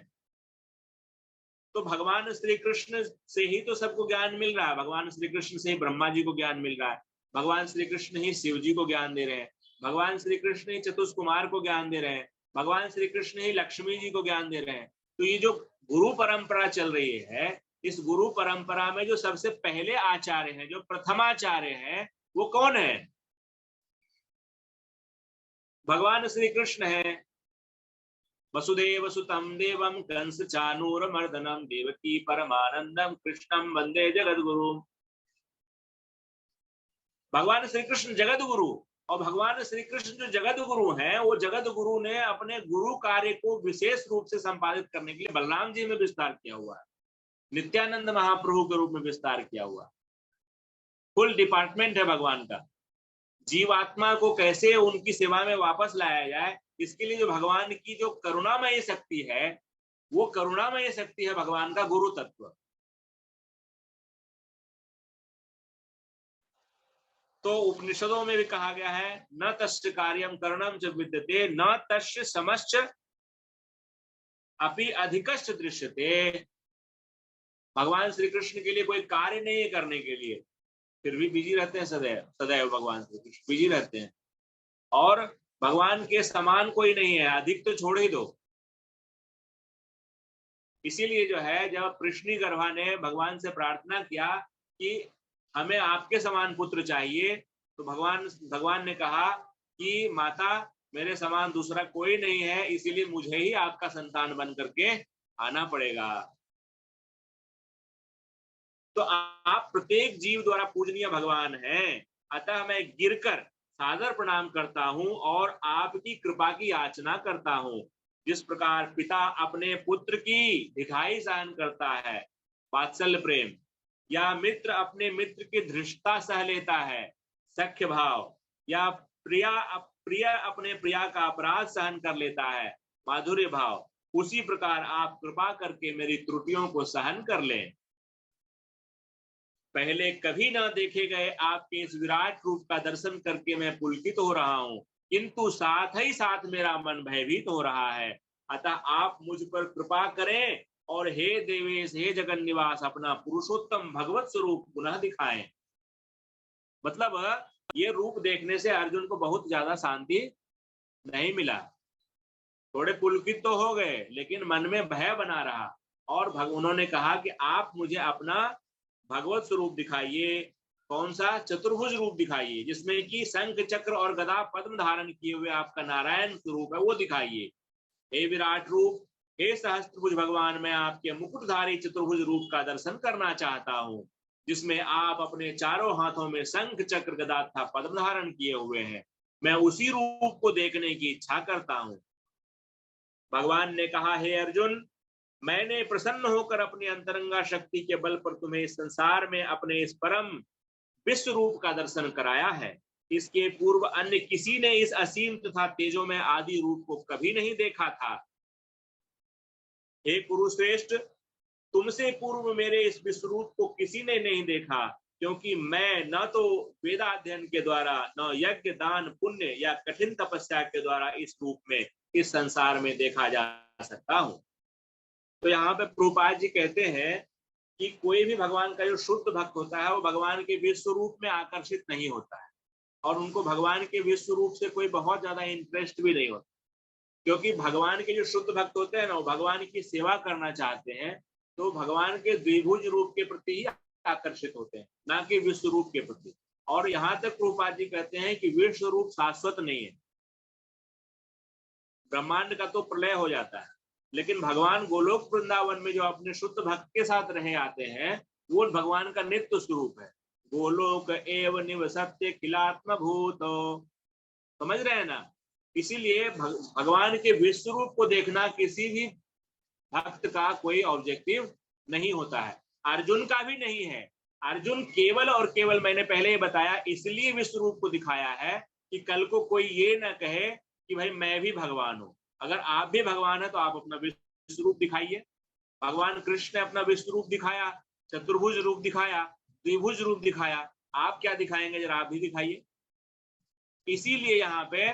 तो भगवान श्री कृष्ण से ही तो सबको ज्ञान मिल रहा है। भगवान श्री कृष्ण से ही ब्रह्मा जी को ज्ञान मिल रहा है। भगवान श्री कृष्ण ही शिव जी को ज्ञान दे रहे हैं। भगवान श्री कृष्ण ही चतुष्कुमार को ज्ञान दे रहे हैं। भगवान श्री कृष्ण ही लक्ष्मी जी को ज्ञान दे रहे हैं। तो ये जो गुरु परंपरा चल रही है, इस गुरु परंपरा में जो सबसे पहले आचार्य हैं, जो प्रथमाचार्य हैं, वो कौन है? भगवान श्री कृष्ण है। वसुदेव सुतम देवम कंस चानूर मर्दनम देवकी परमानंदम कृष्णम वंदे जगत गुरु। भगवान श्री कृष्ण जगत गुरु, और भगवान श्री कृष्ण जो जगत गुरु हैं, वो जगत गुरु ने अपने गुरु कार्य को विशेष रूप से संपादित करने के लिए बलराम जी में विस्तार किया हुआ है, नित्यानंद महाप्रभु के रूप में विस्तार किया हुआ। फुल डिपार्टमेंट है भगवान का। जीवात्मा को कैसे उनकी सेवा में वापस लाया जाए, इसके लिए जो भगवान की जो करुणामय शक्ति है, वो करुणामय शक्ति है भगवान का गुरु तत्व। तो उपनिषदों में भी कहा गया है, न तस्य कार्यम करणम च विद्यते, न तस्य समश्च अपि अधिकश्च दृश्यते। भगवान श्री कृष्ण के लिए कोई कार्य नहीं है करने के लिए, फिर भी बिजी रहते हैं सदैव सदैव। भगवान श्री कृष्ण बिजी रहते हैं, और भगवान के समान कोई नहीं है, अधिक तो छोड़ ही दो। इसीलिए जो है, जब कृष्णी गर्भा ने भगवान से प्रार्थना किया कि हमें आपके समान पुत्र चाहिए, तो भगवान ने कहा कि माता, मेरे समान दूसरा कोई नहीं है, इसीलिए मुझे ही आपका संतान बन करके आना पड़ेगा। तो आप प्रत्येक जीव द्वारा पूजनीय भगवान हैं, अतः मैं गिरकर सादर प्रणाम करता हूं और आपकी कृपा की याचना करता हूं। जिस प्रकार पिता अपने पुत्र की धिखाई सहन करता है, वात्सल्य प्रेम, या मित्र अपने मित्र की धृष्टता सह लेता है, सख्य भाव, या प्रिय अपने प्रिया का अपराध सहन कर लेता है, माधुर्य भाव, उसी प्रकार आप कृपा करके मेरी त्रुटियों को सहन कर लें। पहले कभी न देखे गए आपके इस विराट रूप का दर्शन करके मैं पुलकित हो रहा हूं, किंतु साथ ही साथ मेरा मन भयभीत हो रहा है। अतः आप मुझ पर कृपा करें और हे देवेश, हे जगन निवास, अपना पुरुषोत्तम भगवत स्वरूप पुनः दिखाएं। मतलब ये रूप देखने से अर्जुन को बहुत ज्यादा शांति नहीं मिला। थोड़े पुलकित तो हो गए, लेकिन मन में भय बना रहा। और उन्होंने कहा कि आप मुझे अपना भगवत स्वरूप दिखाइए, कौन सा? चतुर्भुज रूप दिखाइए, जिसमें कि शंख चक्र और गदा पद्म धारण किए हुए आपका नारायण स्वरूप है, वो दिखाइए। हे विराट रूप, हे सहस्त्रभुज भगवान, मैं आपके मुकुटधारी चतुर्भुज रूप का दर्शन करना चाहता हूँ, जिसमें आप अपने चारों हाथों में शंख चक्र गदा तथा पद्म धारण किए हुए हैं। मैं उसी रूप को देखने की इच्छा करता हूँ। भगवान ने कहा, हे अर्जुन, मैंने प्रसन्न होकर अपनी अंतरंगा शक्ति के बल पर तुम्हें इस संसार में अपने इस परम विश्व रूप का दर्शन कराया है। इसके पूर्व अन्य किसी ने इस असीम तथा तेजो में आदि रूप को कभी नहीं देखा था। हे कुरुश्रेष्ठ, तुमसे पूर्व मेरे इस विश्व रूप को किसी ने नहीं देखा, क्योंकि मैं न तो वेदाध्ययन के द्वारा, न यज्ञ दान पुण्य या कठिन तपस्या के द्वारा इस रूप में इस संसार में देखा जा सकता हूँ। तो यहाँ पे प्रभुपाद जी कहते हैं कि कोई भी भगवान का जो शुद्ध भक्त होता है वो भगवान के विश्व रूप में आकर्षित नहीं होता है, और उनको भगवान के विश्व रूप से कोई बहुत ज्यादा इंटरेस्ट भी नहीं होता, क्योंकि भगवान के जो शुद्ध भक्त होते हैं ना, वो भगवान की सेवा करना चाहते हैं, तो भगवान के द्विभुज रूप के प्रति ही आकर्षित होते हैं, ना कि विश्व रूप के प्रति। और यहाँ तक प्रभुपाद जी कहते हैं कि विश्व रूप शाश्वत नहीं है, ब्रह्मांड का तो प्रलय हो जाता है, लेकिन भगवान गोलोक वृंदावन में जो अपने शुद्ध भक्त के साथ रहे आते हैं, वो भगवान का नित्य स्वरूप है। गोलोक एव निवसत्य खिलात्म भूत, समझ रहे हैं ना? इसीलिए भगवान के विश्व रूप को देखना किसी भी भक्त का कोई ऑब्जेक्टिव नहीं होता है, अर्जुन का भी नहीं है। अर्जुन केवल और केवल, मैंने पहले ही बताया, इसलिए विश्व रूप को दिखाया है कि कल को कोई ये ना कहे कि भाई मैं भी भगवान हूं। अगर आप भी भगवान है तो आप अपना विश्व रूप दिखाइए। भगवान कृष्ण ने अपना विश्व रूप दिखाया, चतुर्भुज रूप दिखाया, द्विभुज रूप दिखाया, आप क्या दिखाएंगे? जरा आप भी दिखाइए। इसीलिए यहाँ पे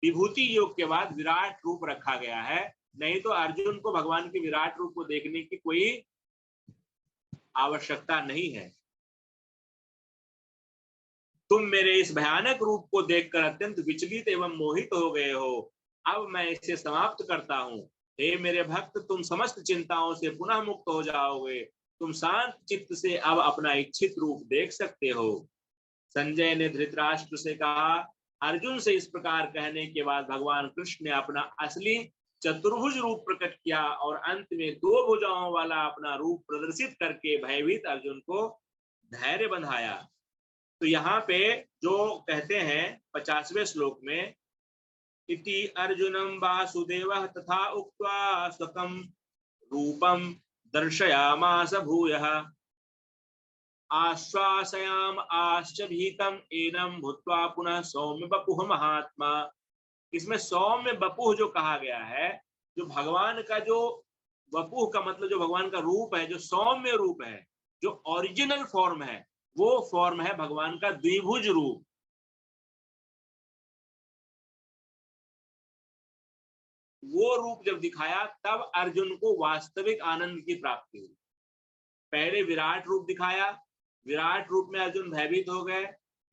विभूति योग के बाद विराट रूप रखा गया है, नहीं तो अर्जुन को भगवान के विराट रूप को देखने की कोई आवश्यकता नहीं है। तुम मेरे इस भयानक रूप को देखकर अत्यंत विचलित एवं मोहित हो गए हो, अब मैं इसे समाप्त करता हूँ। हे मेरे भक्त, तुम समस्त चिंताओं से पुनः मुक्त हो जाओगे, तुम शांत चित्त से अब अपना इच्छित रूप देख सकते हो। संजय ने धृतराष्ट्र से कहा। अर्जुन से इस प्रकार कहने के बाद भगवान कृष्ण ने अपना असली चतुर्भुज रूप प्रकट किया और अंत में 2 भुजाओं वाला अपना रूप प्रदर्शित करके भयभीत अर्जुन को धैर्य बंधाया। तो यहाँ पे जो कहते हैं 50वें श्लोक में, इति अर्जुनम वासुदेवः तथा उक्त्वा स्वकं रूपम दर्शयामास भूयः आश्वासयाम आश्च भीतम एनम भूत्वा पुनः सौम्य बपुः महात्मा। इसमें सौम्य बपुः जो कहा गया है, जो भगवान का जो बपुः का मतलब जो भगवान का रूप है, जो सौम्य रूप है, जो ओरिजिनल फॉर्म है, वो फॉर्म है भगवान का द्विभुज रूप। वो रूप जब दिखाया तब अर्जुन को वास्तविक आनंद की प्राप्ति हुई। पहले विराट रूप दिखाया, विराट रूप में अर्जुन भयभीत हो गए,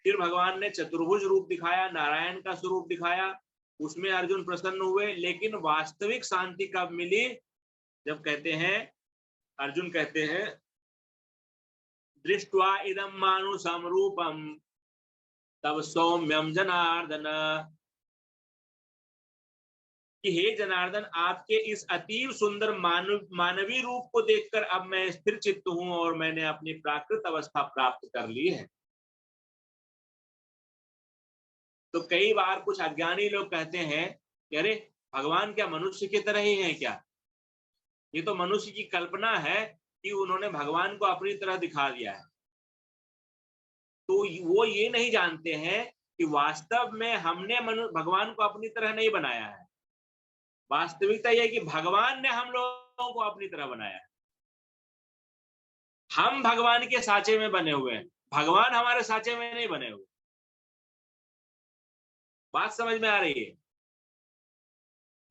फिर भगवान ने चतुर्भुज रूप दिखाया, नारायण का स्वरूप दिखाया, उसमें अर्जुन प्रसन्न हुए। लेकिन वास्तविक शांति कब मिली? जब कहते हैं, अर्जुन कहते हैं, दृष्ट्वा इदं मानुषं रूपम तब सौम्यम जनार्दन, कि हे जनार्दन, आपके इस अतीव सुंदर मानवीय रूप को देखकर अब मैं स्थिर चित्त हूं और मैंने अपनी प्राकृत अवस्था प्राप्त कर ली है। तो कई बार कुछ अज्ञानी लोग कहते हैं कि अरे भगवान क्या मनुष्य की तरह ही है क्या? ये तो मनुष्य की कल्पना है कि उन्होंने भगवान को अपनी तरह दिखा दिया है। तो वो ये नहीं जानते हैं कि वास्तव में हमने भगवान को अपनी तरह नहीं बनाया है। वास्तविकता यह है कि भगवान ने हम लोगों को अपनी तरह बनाया है। हम भगवान के साँचे में बने हुए हैं, भगवान हमारे साँचे में नहीं बने हुए। बात समझ में आ रही है?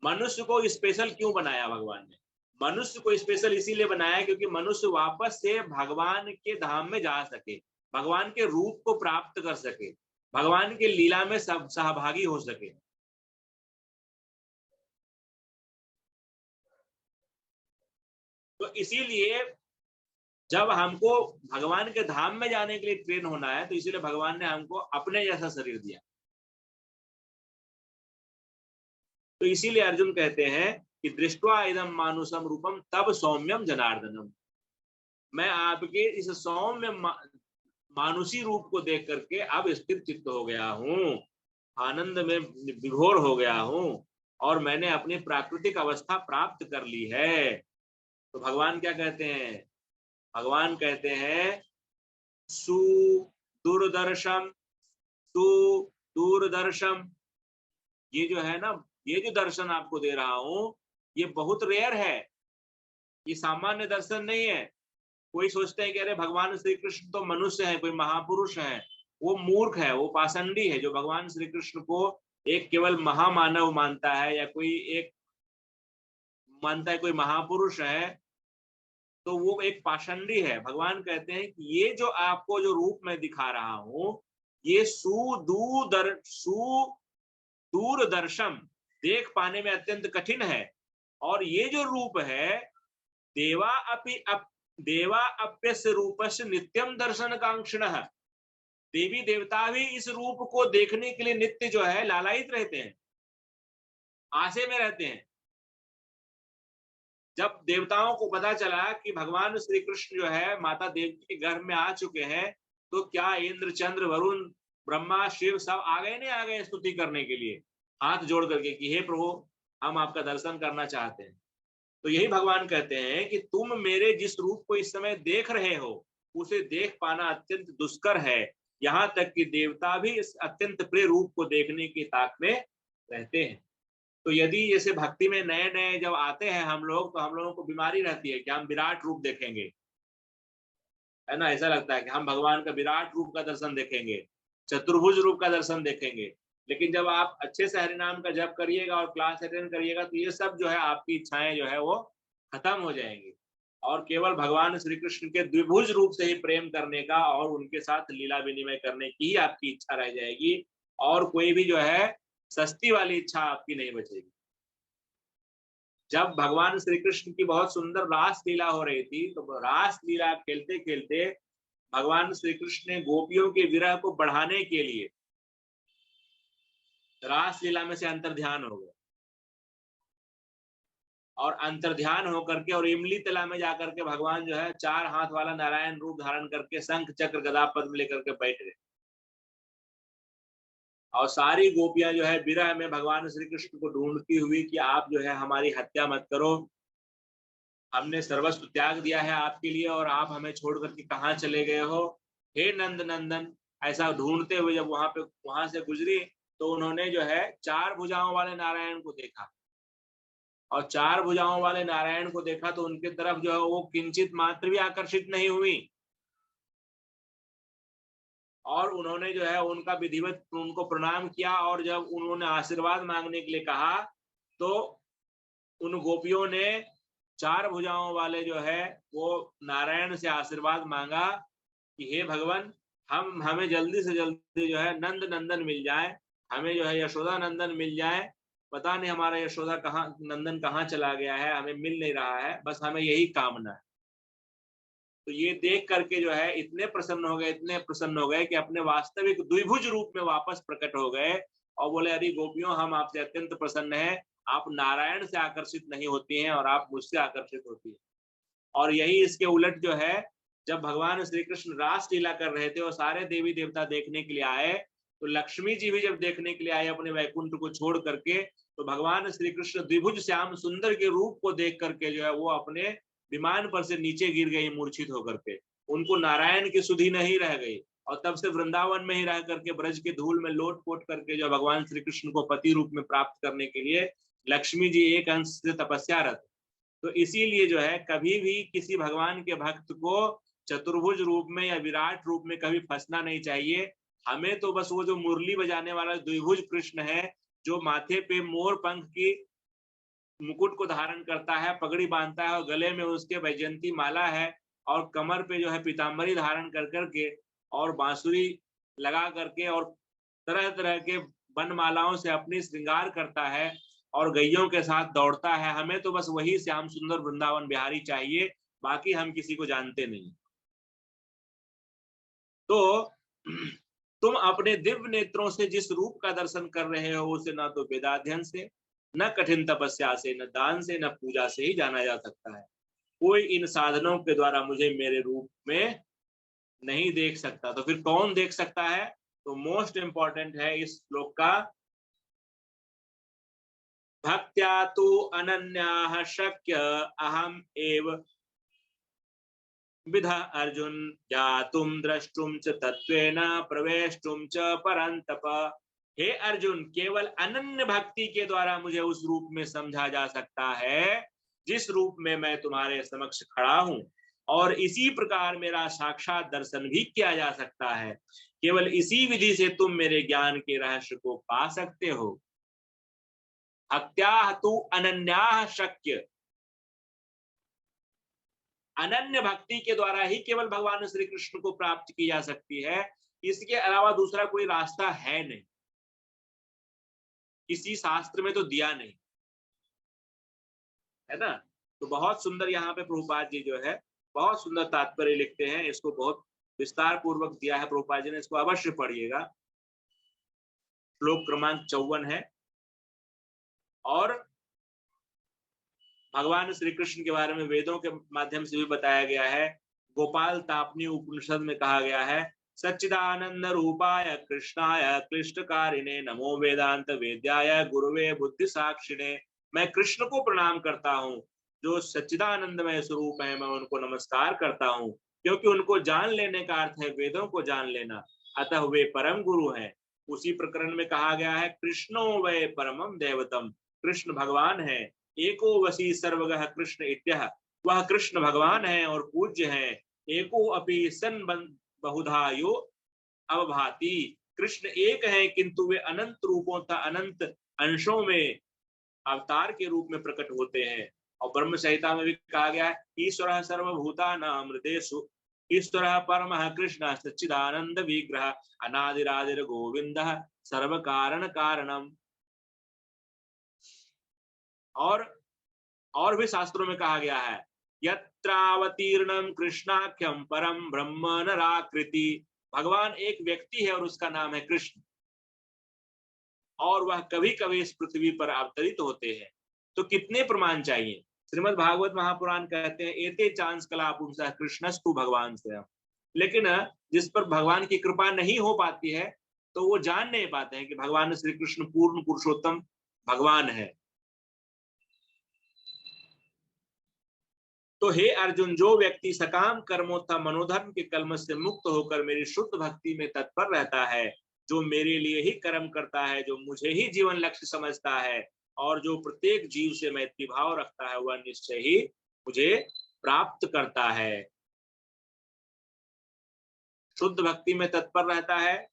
मनुष्य को स्पेशल क्यों बनाया भगवान ने? मनुष्य को स्पेशल इसीलिए बनाया क्योंकि मनुष्य वापस से भगवान के धाम में जा सके, भगवान के रूप को प्राप्त कर सके, भगवान के लीला में सब सहभागी हो सके। तो इसीलिए जब हमको भगवान के धाम में जाने के लिए ट्रेन होना है, तो इसीलिए भगवान ने हमको अपने जैसा शरीर दिया। तो इसीलिए अर्जुन कहते हैं कि दृष्ट्वा इदम मानुषम रूपम तब सौम्यम जनार्दनम, मैं आपके इस सौम्य मानुषी रूप को देख करके अब स्थिर चित्त हो गया हूँ, आनंद में विभोर हो गया हूँ, और मैंने अपनी प्राकृतिक अवस्था प्राप्त कर ली है। तो भगवान क्या कहते हैं? भगवान कहते हैं सुदूरदर्शम, सुदूरदर्शम। ये जो है ना, ये जो दर्शन आपको दे रहा हूं, ये बहुत रेयर है, ये सामान्य दर्शन नहीं है। कोई सोचते हैं कि अरे भगवान श्री कृष्ण तो मनुष्य है, कोई महापुरुष है, वो मूर्ख है, वो पाषंडी है जो भगवान श्री कृष्ण को एक केवल महामानव मानता है, या कोई एक मानता है कोई महापुरुष है, तो वो एक पाषंडी है। भगवान कहते हैं कि ये जो आपको जो रूप में दिखा रहा हूं, ये सुदूरदर्शम, देख पाने में अत्यंत कठिन है, और ये जो रूप है देवा अप्यस्य रूपस्य नित्यम दर्शन कांक्षिणः, देवी देवता भी इस रूप को देखने के लिए नित्य जो है लालायित रहते हैं, आशे में रहते हैं। जब देवताओं को पता चला कि भगवान श्री कृष्ण जो है माता देवकी के गर्भ में आ चुके हैं, तो क्या इंद्र, चंद्र, वरुण, ब्रह्मा, शिव सब आ गए स्तुति करने के लिए, हाथ जोड़ करके कि हे प्रभु, हम आपका दर्शन करना चाहते हैं। तो यही भगवान कहते हैं कि तुम मेरे जिस रूप को इस समय देख रहे हो, उसे देख पाना अत्यंत दुष्कर है, यहाँ तक कि देवता भी इस अत्यंत प्रिय रूप को देखने की ताक में रहते हैं। तो यदि जैसे भक्ति में नए नए जब आते हैं हम लोग, तो हम लोगों को बीमारी रहती है कि हम विराट रूप देखेंगे, है ना, ऐसा लगता है कि हम भगवान का विराट रूप का दर्शन देखेंगे, चतुर्भुज रूप का दर्शन देखेंगे। लेकिन जब आप अच्छे से हरि नाम का जप करिएगा और क्लास अटेंड करिएगा, तो ये सब जो है आपकी इच्छाएं जो है वो खत्म हो जाएंगी, और केवल भगवान श्री कृष्ण के द्विभुज रूप से ही प्रेम करने का और उनके साथ लीला विनिमय करने की ही आपकी इच्छा रह जाएगी, और कोई भी जो है सस्ती वाली इच्छा आपकी नहीं बचेगी। जब भगवान श्री कृष्ण की बहुत सुंदर रास लीला हो रही थी, तो रास लीला खेलते खेलते भगवान श्री कृष्ण ने गोपियों के विरह को बढ़ाने के लिए रास लीला में से अंतर्ध्यान हो गए, और अंतर्ध्यान होकर के और इमली तला में जाकर के भगवान जो है 4 हाथ वाला नारायण रूप धारण करके शंख चक्र गदा पद्म लेकर के बैठ गए, और सारी गोपियां जो है विरह में भगवान श्री कृष्ण को ढूंढती हुई कि आप जो है हमारी हत्या मत करो, हमने सर्वस्व त्याग दिया है आपके लिए, और आप हमें छोड़ करके कहाँ चले गए हो, हे नंद नंदन। ऐसा ढूंढते हुए जब वहां से गुजरी, तो उन्होंने जो है 4 भुजाओं वाले नारायण को देखा, और 4 भुजाओं वाले नारायण को देखा तो उनके तरफ जो है वो किंचित मात्र भी आकर्षित नहीं हुई, और उन्होंने जो है उनका विधिवत उनको प्रणाम किया, और जब उन्होंने आशीर्वाद मांगने के लिए कहा, तो उन गोपियों ने 4 भुजाओं वाले जो है वो नारायण से आशीर्वाद मांगा कि हे भगवान, हमें जल्दी से जल्दी जो है नंद नंदन मिल जाए, हमें जो है यशोदा नंदन मिल जाए, पता नहीं हमारा यशोदा नंदन कहाँ चला गया है, हमें मिल नहीं रहा है, बस हमें यही कामना है। तो ये देख करके जो है इतने प्रसन्न हो गए कि अपने वास्तविक द्विभुज रूप में वापस प्रकट हो गए, और बोले अरे गोपियों, हम आपसे अत्यंत प्रसन्न हैं, आप नारायण से आकर्षित नहीं होती हैं और आप मुझसे आकर्षित होती हैं। और यही इसके उलट जो है, जब भगवान श्री कृष्ण रास लीला कर रहे थे और सारे देवी देवता देखने के लिए आए, तो लक्ष्मी जी भी जब देखने के लिए आए अपने वैकुंठ को छोड़ करके, तो भगवान श्री कृष्ण द्विभुज श्याम सुंदर के रूप को देख करके जो है वो अपने विमान पर से नीचे गिर गई मूर्छित होकर के, उनको नारायण की सुधि नहीं रह गई, और तब से वृंदावन में ही रह करके ब्रज के धूल में लोट पोट करके जो भगवान श्री कृष्ण को पति रूप में प्राप्त करने के लिए लक्ष्मी जी एक अंश से तपस्यारत। तो इसीलिए जो है कभी भी किसी भगवान के भक्त को चतुर्भुज रूप में या विराट रूप में कभी फंसना नहीं चाहिए। हमें तो बस वो जो मुरली बजाने वाला द्विभुज कृष्ण है, जो माथे पे मोर पंख की मुकुट को धारण करता है, पगड़ी बांधता है, और गले में उसके वैजयंती माला है, और कमर पे जो है पीताम्बरी धारण कर करके और बांसुरी लगा करके और तरह तरह के बनमालाओं से अपनी श्रृंगार करता है और गैयों के साथ दौड़ता है। हमें तो बस वही श्याम सुंदर वृंदावन बिहारी चाहिए, बाकी हम किसी को जानते नहीं। तो तुम अपने दिव्य नेत्रों से जिस रूप का दर्शन कर रहे हो उसे न तो वेदाध्ययन से, न कठिन तपस्या से, न दान से, न पूजा से ही जाना जा सकता है। कोई इन साधनों के द्वारा मुझे मेरे रूप में नहीं देख सकता। तो फिर कौन देख सकता है? तो मोस्ट इंपॉर्टेंट है इस श्लोक का, भक्त्या तु अनन्याः शक्य अहम एव विधा अर्जुन ज्ञातुम द्रष्टुम च तत्वेन प्रवेष्टुम च परंतप। हे अर्जुन, केवल अनन्य भक्ति के द्वारा मुझे उस रूप में समझा जा सकता है जिस रूप में मैं तुम्हारे समक्ष खड़ा हूं, और इसी प्रकार मेरा साक्षात दर्शन भी किया जा सकता है। केवल इसी विधि से तुम मेरे ज्ञान के रहस्य को पा सकते हो। भक्त्या तु अनन्याः शक्य, अनन्य भक्ति के द्वारा ही केवल भगवान श्री कृष्ण को प्राप्त की जा सकती है। इसके अलावा दूसरा कोई रास्ता है नहीं, किसी शास्त्र में तो दिया नहीं है ना। तो बहुत सुंदर यहाँ पे प्रभुपाद जी जो है बहुत सुंदर तात्पर्य लिखते हैं, इसको बहुत विस्तार पूर्वक दिया है प्रभुपाद जी ने, इसको अवश्य पढ़िएगा। श्लोक क्रमांक 54 है। और भगवान श्री कृष्ण के बारे में वेदों के माध्यम से भी बताया गया है। गोपाल तापनी उपनिषद में कहा गया है, सच्चिदानंद रूपाय कृष्णाय क्लिष्टकारिणे नमो वेदांत वेद्याय गुरुवे बुद्धि साक्षिणे। मैं कृष्ण को प्रणाम करता हूँ जो सच्चिदानंदमय स्वरूप है, मैं उनको नमस्कार करता हूँ, क्योंकि उनको जान लेने का अर्थ है वेदों को जान लेना, अतः वे परम गुरु हैं। उसी प्रकरण में कहा गया है, कृष्णो वै परमम देवतम, कृष्ण भगवान है। एको वसी सर्वगः कृष्ण इत्यः, वह कृष्ण भगवान है और पूज्य है। एको अपि सन बहुधा यो अवभाति, कृष्ण एक है किंतु वे अनंत रूपों तथा अनंत अंशों में अवतार के रूप में प्रकट होते हैं। और ब्रह्म संहिता में भी कहा गया है, ईश्वरः सर्वभूतानां हृदयेषु, ईश्वरः परमः कृष्णः सच्चिदानंद विग्रह अनादिरादिर गोविंदः सर्व कारण कारणम। और भी शास्त्रों में कहा गया है, यत्रावतीर्णम कृष्णाख्यम परम ब्रह्म नराकृति, भगवान एक व्यक्ति है और उसका नाम है कृष्ण, और वह कभी कभी इस पृथ्वी पर अवतरित होते हैं। तो कितने प्रमाण चाहिए? श्रीमद् भागवत महापुराण कहते हैं, एते चांस कला पुंसः कृष्णस्तु भगवान स्वयं। लेकिन जिस पर भगवान की कृपा नहीं हो पाती है तो वो जान नहीं पाते हैं कि भगवान श्री कृष्ण पूर्ण पुरुषोत्तम भगवान है। तो हे अर्जुन, जो व्यक्ति सकाम कर्मों तथा मनोधर्म के कलमश से मुक्त होकर मेरी शुद्ध भक्ति में तत्पर रहता है, जो मेरे लिए ही कर्म करता है, जो मुझे ही जीवन लक्ष्य समझता है, और जो प्रत्येक जीव से मैत्री भाव रखता है, वह निश्चय ही मुझे प्राप्त करता है। शुद्ध भक्ति में तत्पर रहता है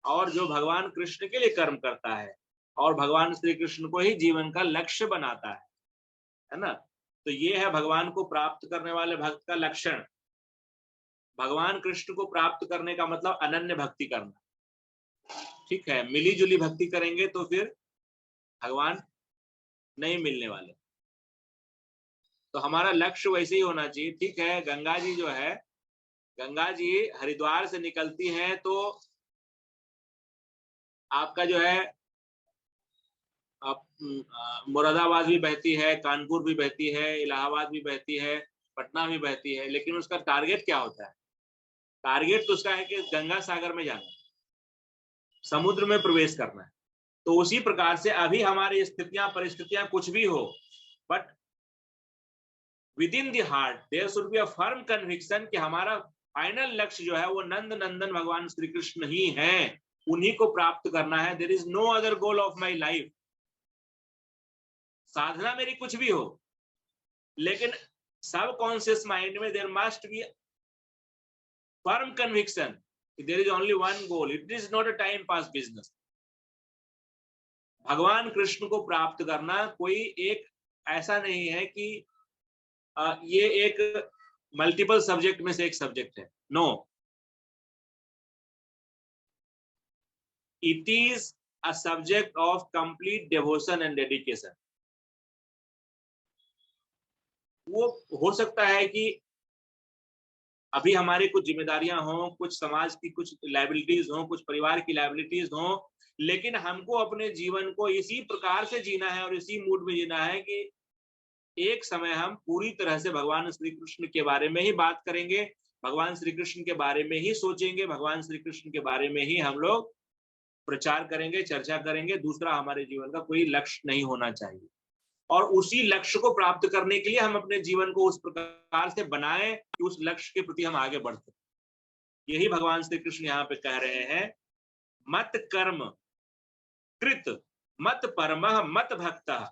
और जो भगवान कृष्ण के लिए कर्म करता है और भगवान श्री कृष्ण को ही जीवन का लक्ष्य बनाता है ना। तो ये है भगवान को प्राप्त करने वाले भक्त का लक्षण। भगवान कृष्ण को प्राप्त करने का मतलब अनन्य भक्ति करना। ठीक है, मिली जुली भक्ति करेंगे तो फिर भगवान नहीं मिलने वाले। तो हमारा लक्ष्य वैसे ही होना चाहिए। ठीक है, गंगा जी जो है, गंगा जी हरिद्वार से निकलती हैं तो आपका जो है मुरादाबाद भी बहती है, कानपुर भी बहती है, इलाहाबाद भी बहती है, पटना भी बहती है, लेकिन उसका टारगेट क्या होता है? टारगेट तो उसका है कि गंगा सागर में जाना, समुद्र में प्रवेश करना है। तो उसी प्रकार से अभी हमारी स्थितियां परिस्थितियां कुछ भी हो, but within the heart there should be a firm conviction कि हमारा फाइनल लक्ष्य जो है वो नंद नंदन भगवान श्री कृष्ण ही हैं, उन्हीं को प्राप्त करना है। There is no other goal of my life. साधना मेरी कुछ भी हो, लेकिन सब कॉन्शियस माइंड में there must be firm conviction there is only one goal, it is not a time pass business. भगवान कृष्ण को प्राप्त करना कोई एक ऐसा नहीं है कि ये एक मल्टीपल सब्जेक्ट में से एक सब्जेक्ट है। No, it is a subject of complete devotion and dedication. वो हो सकता है कि अभी हमारी कुछ जिम्मेदारियां हों, कुछ समाज की कुछ लायबिलिटीज हों, कुछ परिवार की लायबिलिटीज हों, लेकिन हमको अपने जीवन को इसी प्रकार से जीना है और इसी मूड में जीना है कि एक समय हम पूरी तरह से भगवान श्री कृष्ण के बारे में ही बात करेंगे, भगवान श्री कृष्ण के बारे में ही सोचेंगे, भगवान श्री कृष्ण के बारे में ही हम लोग प्रचार करेंगे, चर्चा करेंगे। दूसरा हमारे जीवन का कोई लक्ष्य नहीं होना चाहिए। और उसी लक्ष्य को प्राप्त करने के लिए हम अपने जीवन को उस प्रकार से बनाएं कि उस लक्ष्य के प्रति हम आगे बढ़ सकें। यही भगवान श्री कृष्ण यहाँ पे कह रहे हैं, मत कर्म कृत मत परमः मत भक्तः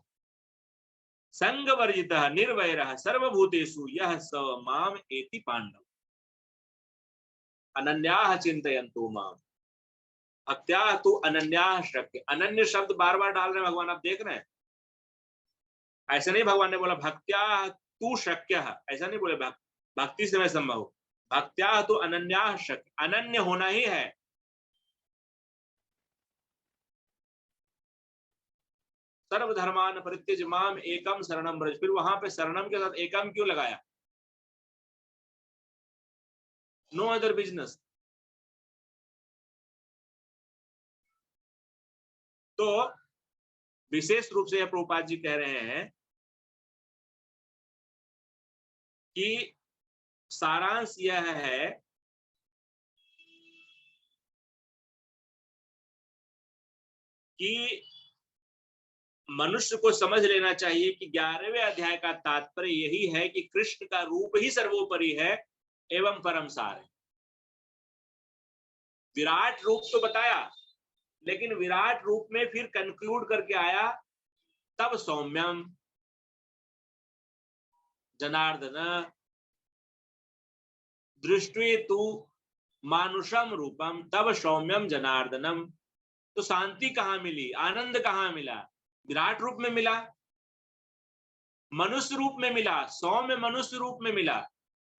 संग वर्जितः निर्वैरः सर्वभूतेषु यः स माम एति पांडव अनन्याः चिंतयन्तु माम भक्त्या तु अनन्याः शक्य। अनन्य शब्द बार बार डाल रहे हैं भगवान, आप देख रहे हैं। ऐसा नहीं भगवान ने बोला भक्त्या तू शक्य है, ऐसा नहीं बोले भक्ति से मैं संभव। भक्त्या तो अनन्या शक्य, अनन्य होना ही है। सर्वधर्मान परित्यज माम एकम शरणम ब्रज। फिर वहां पे शरणम के साथ एकम क्यों लगाया? No other business. तो विशेष रूप से प्रभुपाद जी कह रहे हैं कि सारांश यह है कि मनुष्य को समझ लेना चाहिए कि 11वें अध्याय का तात्पर्य यही है कि कृष्ण का रूप ही सर्वोपरि है एवं परम सार है। विराट रूप तो बताया, लेकिन विराट रूप में फिर कंक्लूड करके आया तब सौम्यम जनार्दन दृष्टि तु मानुषम रूपम तब सौम्यम जनार्दनम। तो शांति कहां मिली, आनंद कहां मिला? विराट रूप में मिला, मनुष्य रूप में मिला, सौम्य मनुष्य रूप में मिला।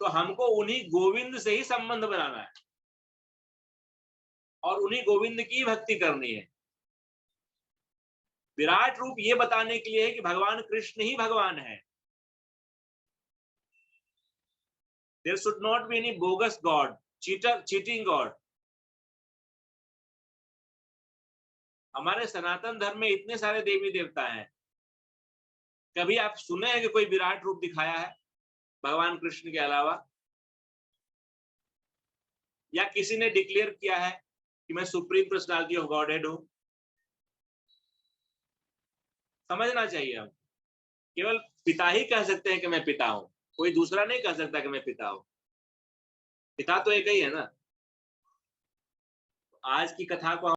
तो हमको उन्हीं गोविंद से ही संबंध बनाना है और उन्हीं गोविंद की भक्ति करनी है। विराट रूप ये बताने के लिए है कि भगवान कृष्ण ही भगवान है। There should not be any bogus God, cheating God. हमारे सनातन धर्म में इतने सारे देवी देवता हैं, कभी आप सुने हैं कि कोई विराट रूप दिखाया है भगवान कृष्ण के अलावा? या किसी ने डिक्लेयर किया है कि मैं सुप्रीम पर्सनालिटी ऑफ गॉडहेड हूं? समझना चाहिए। हम केवल पिता ही कह सकते हैं कि मैं पिता हूं, कोई दूसरा नहीं कह सकता कि मैं पिता हूं। पिता तो एक ही है ना। आज की कथा को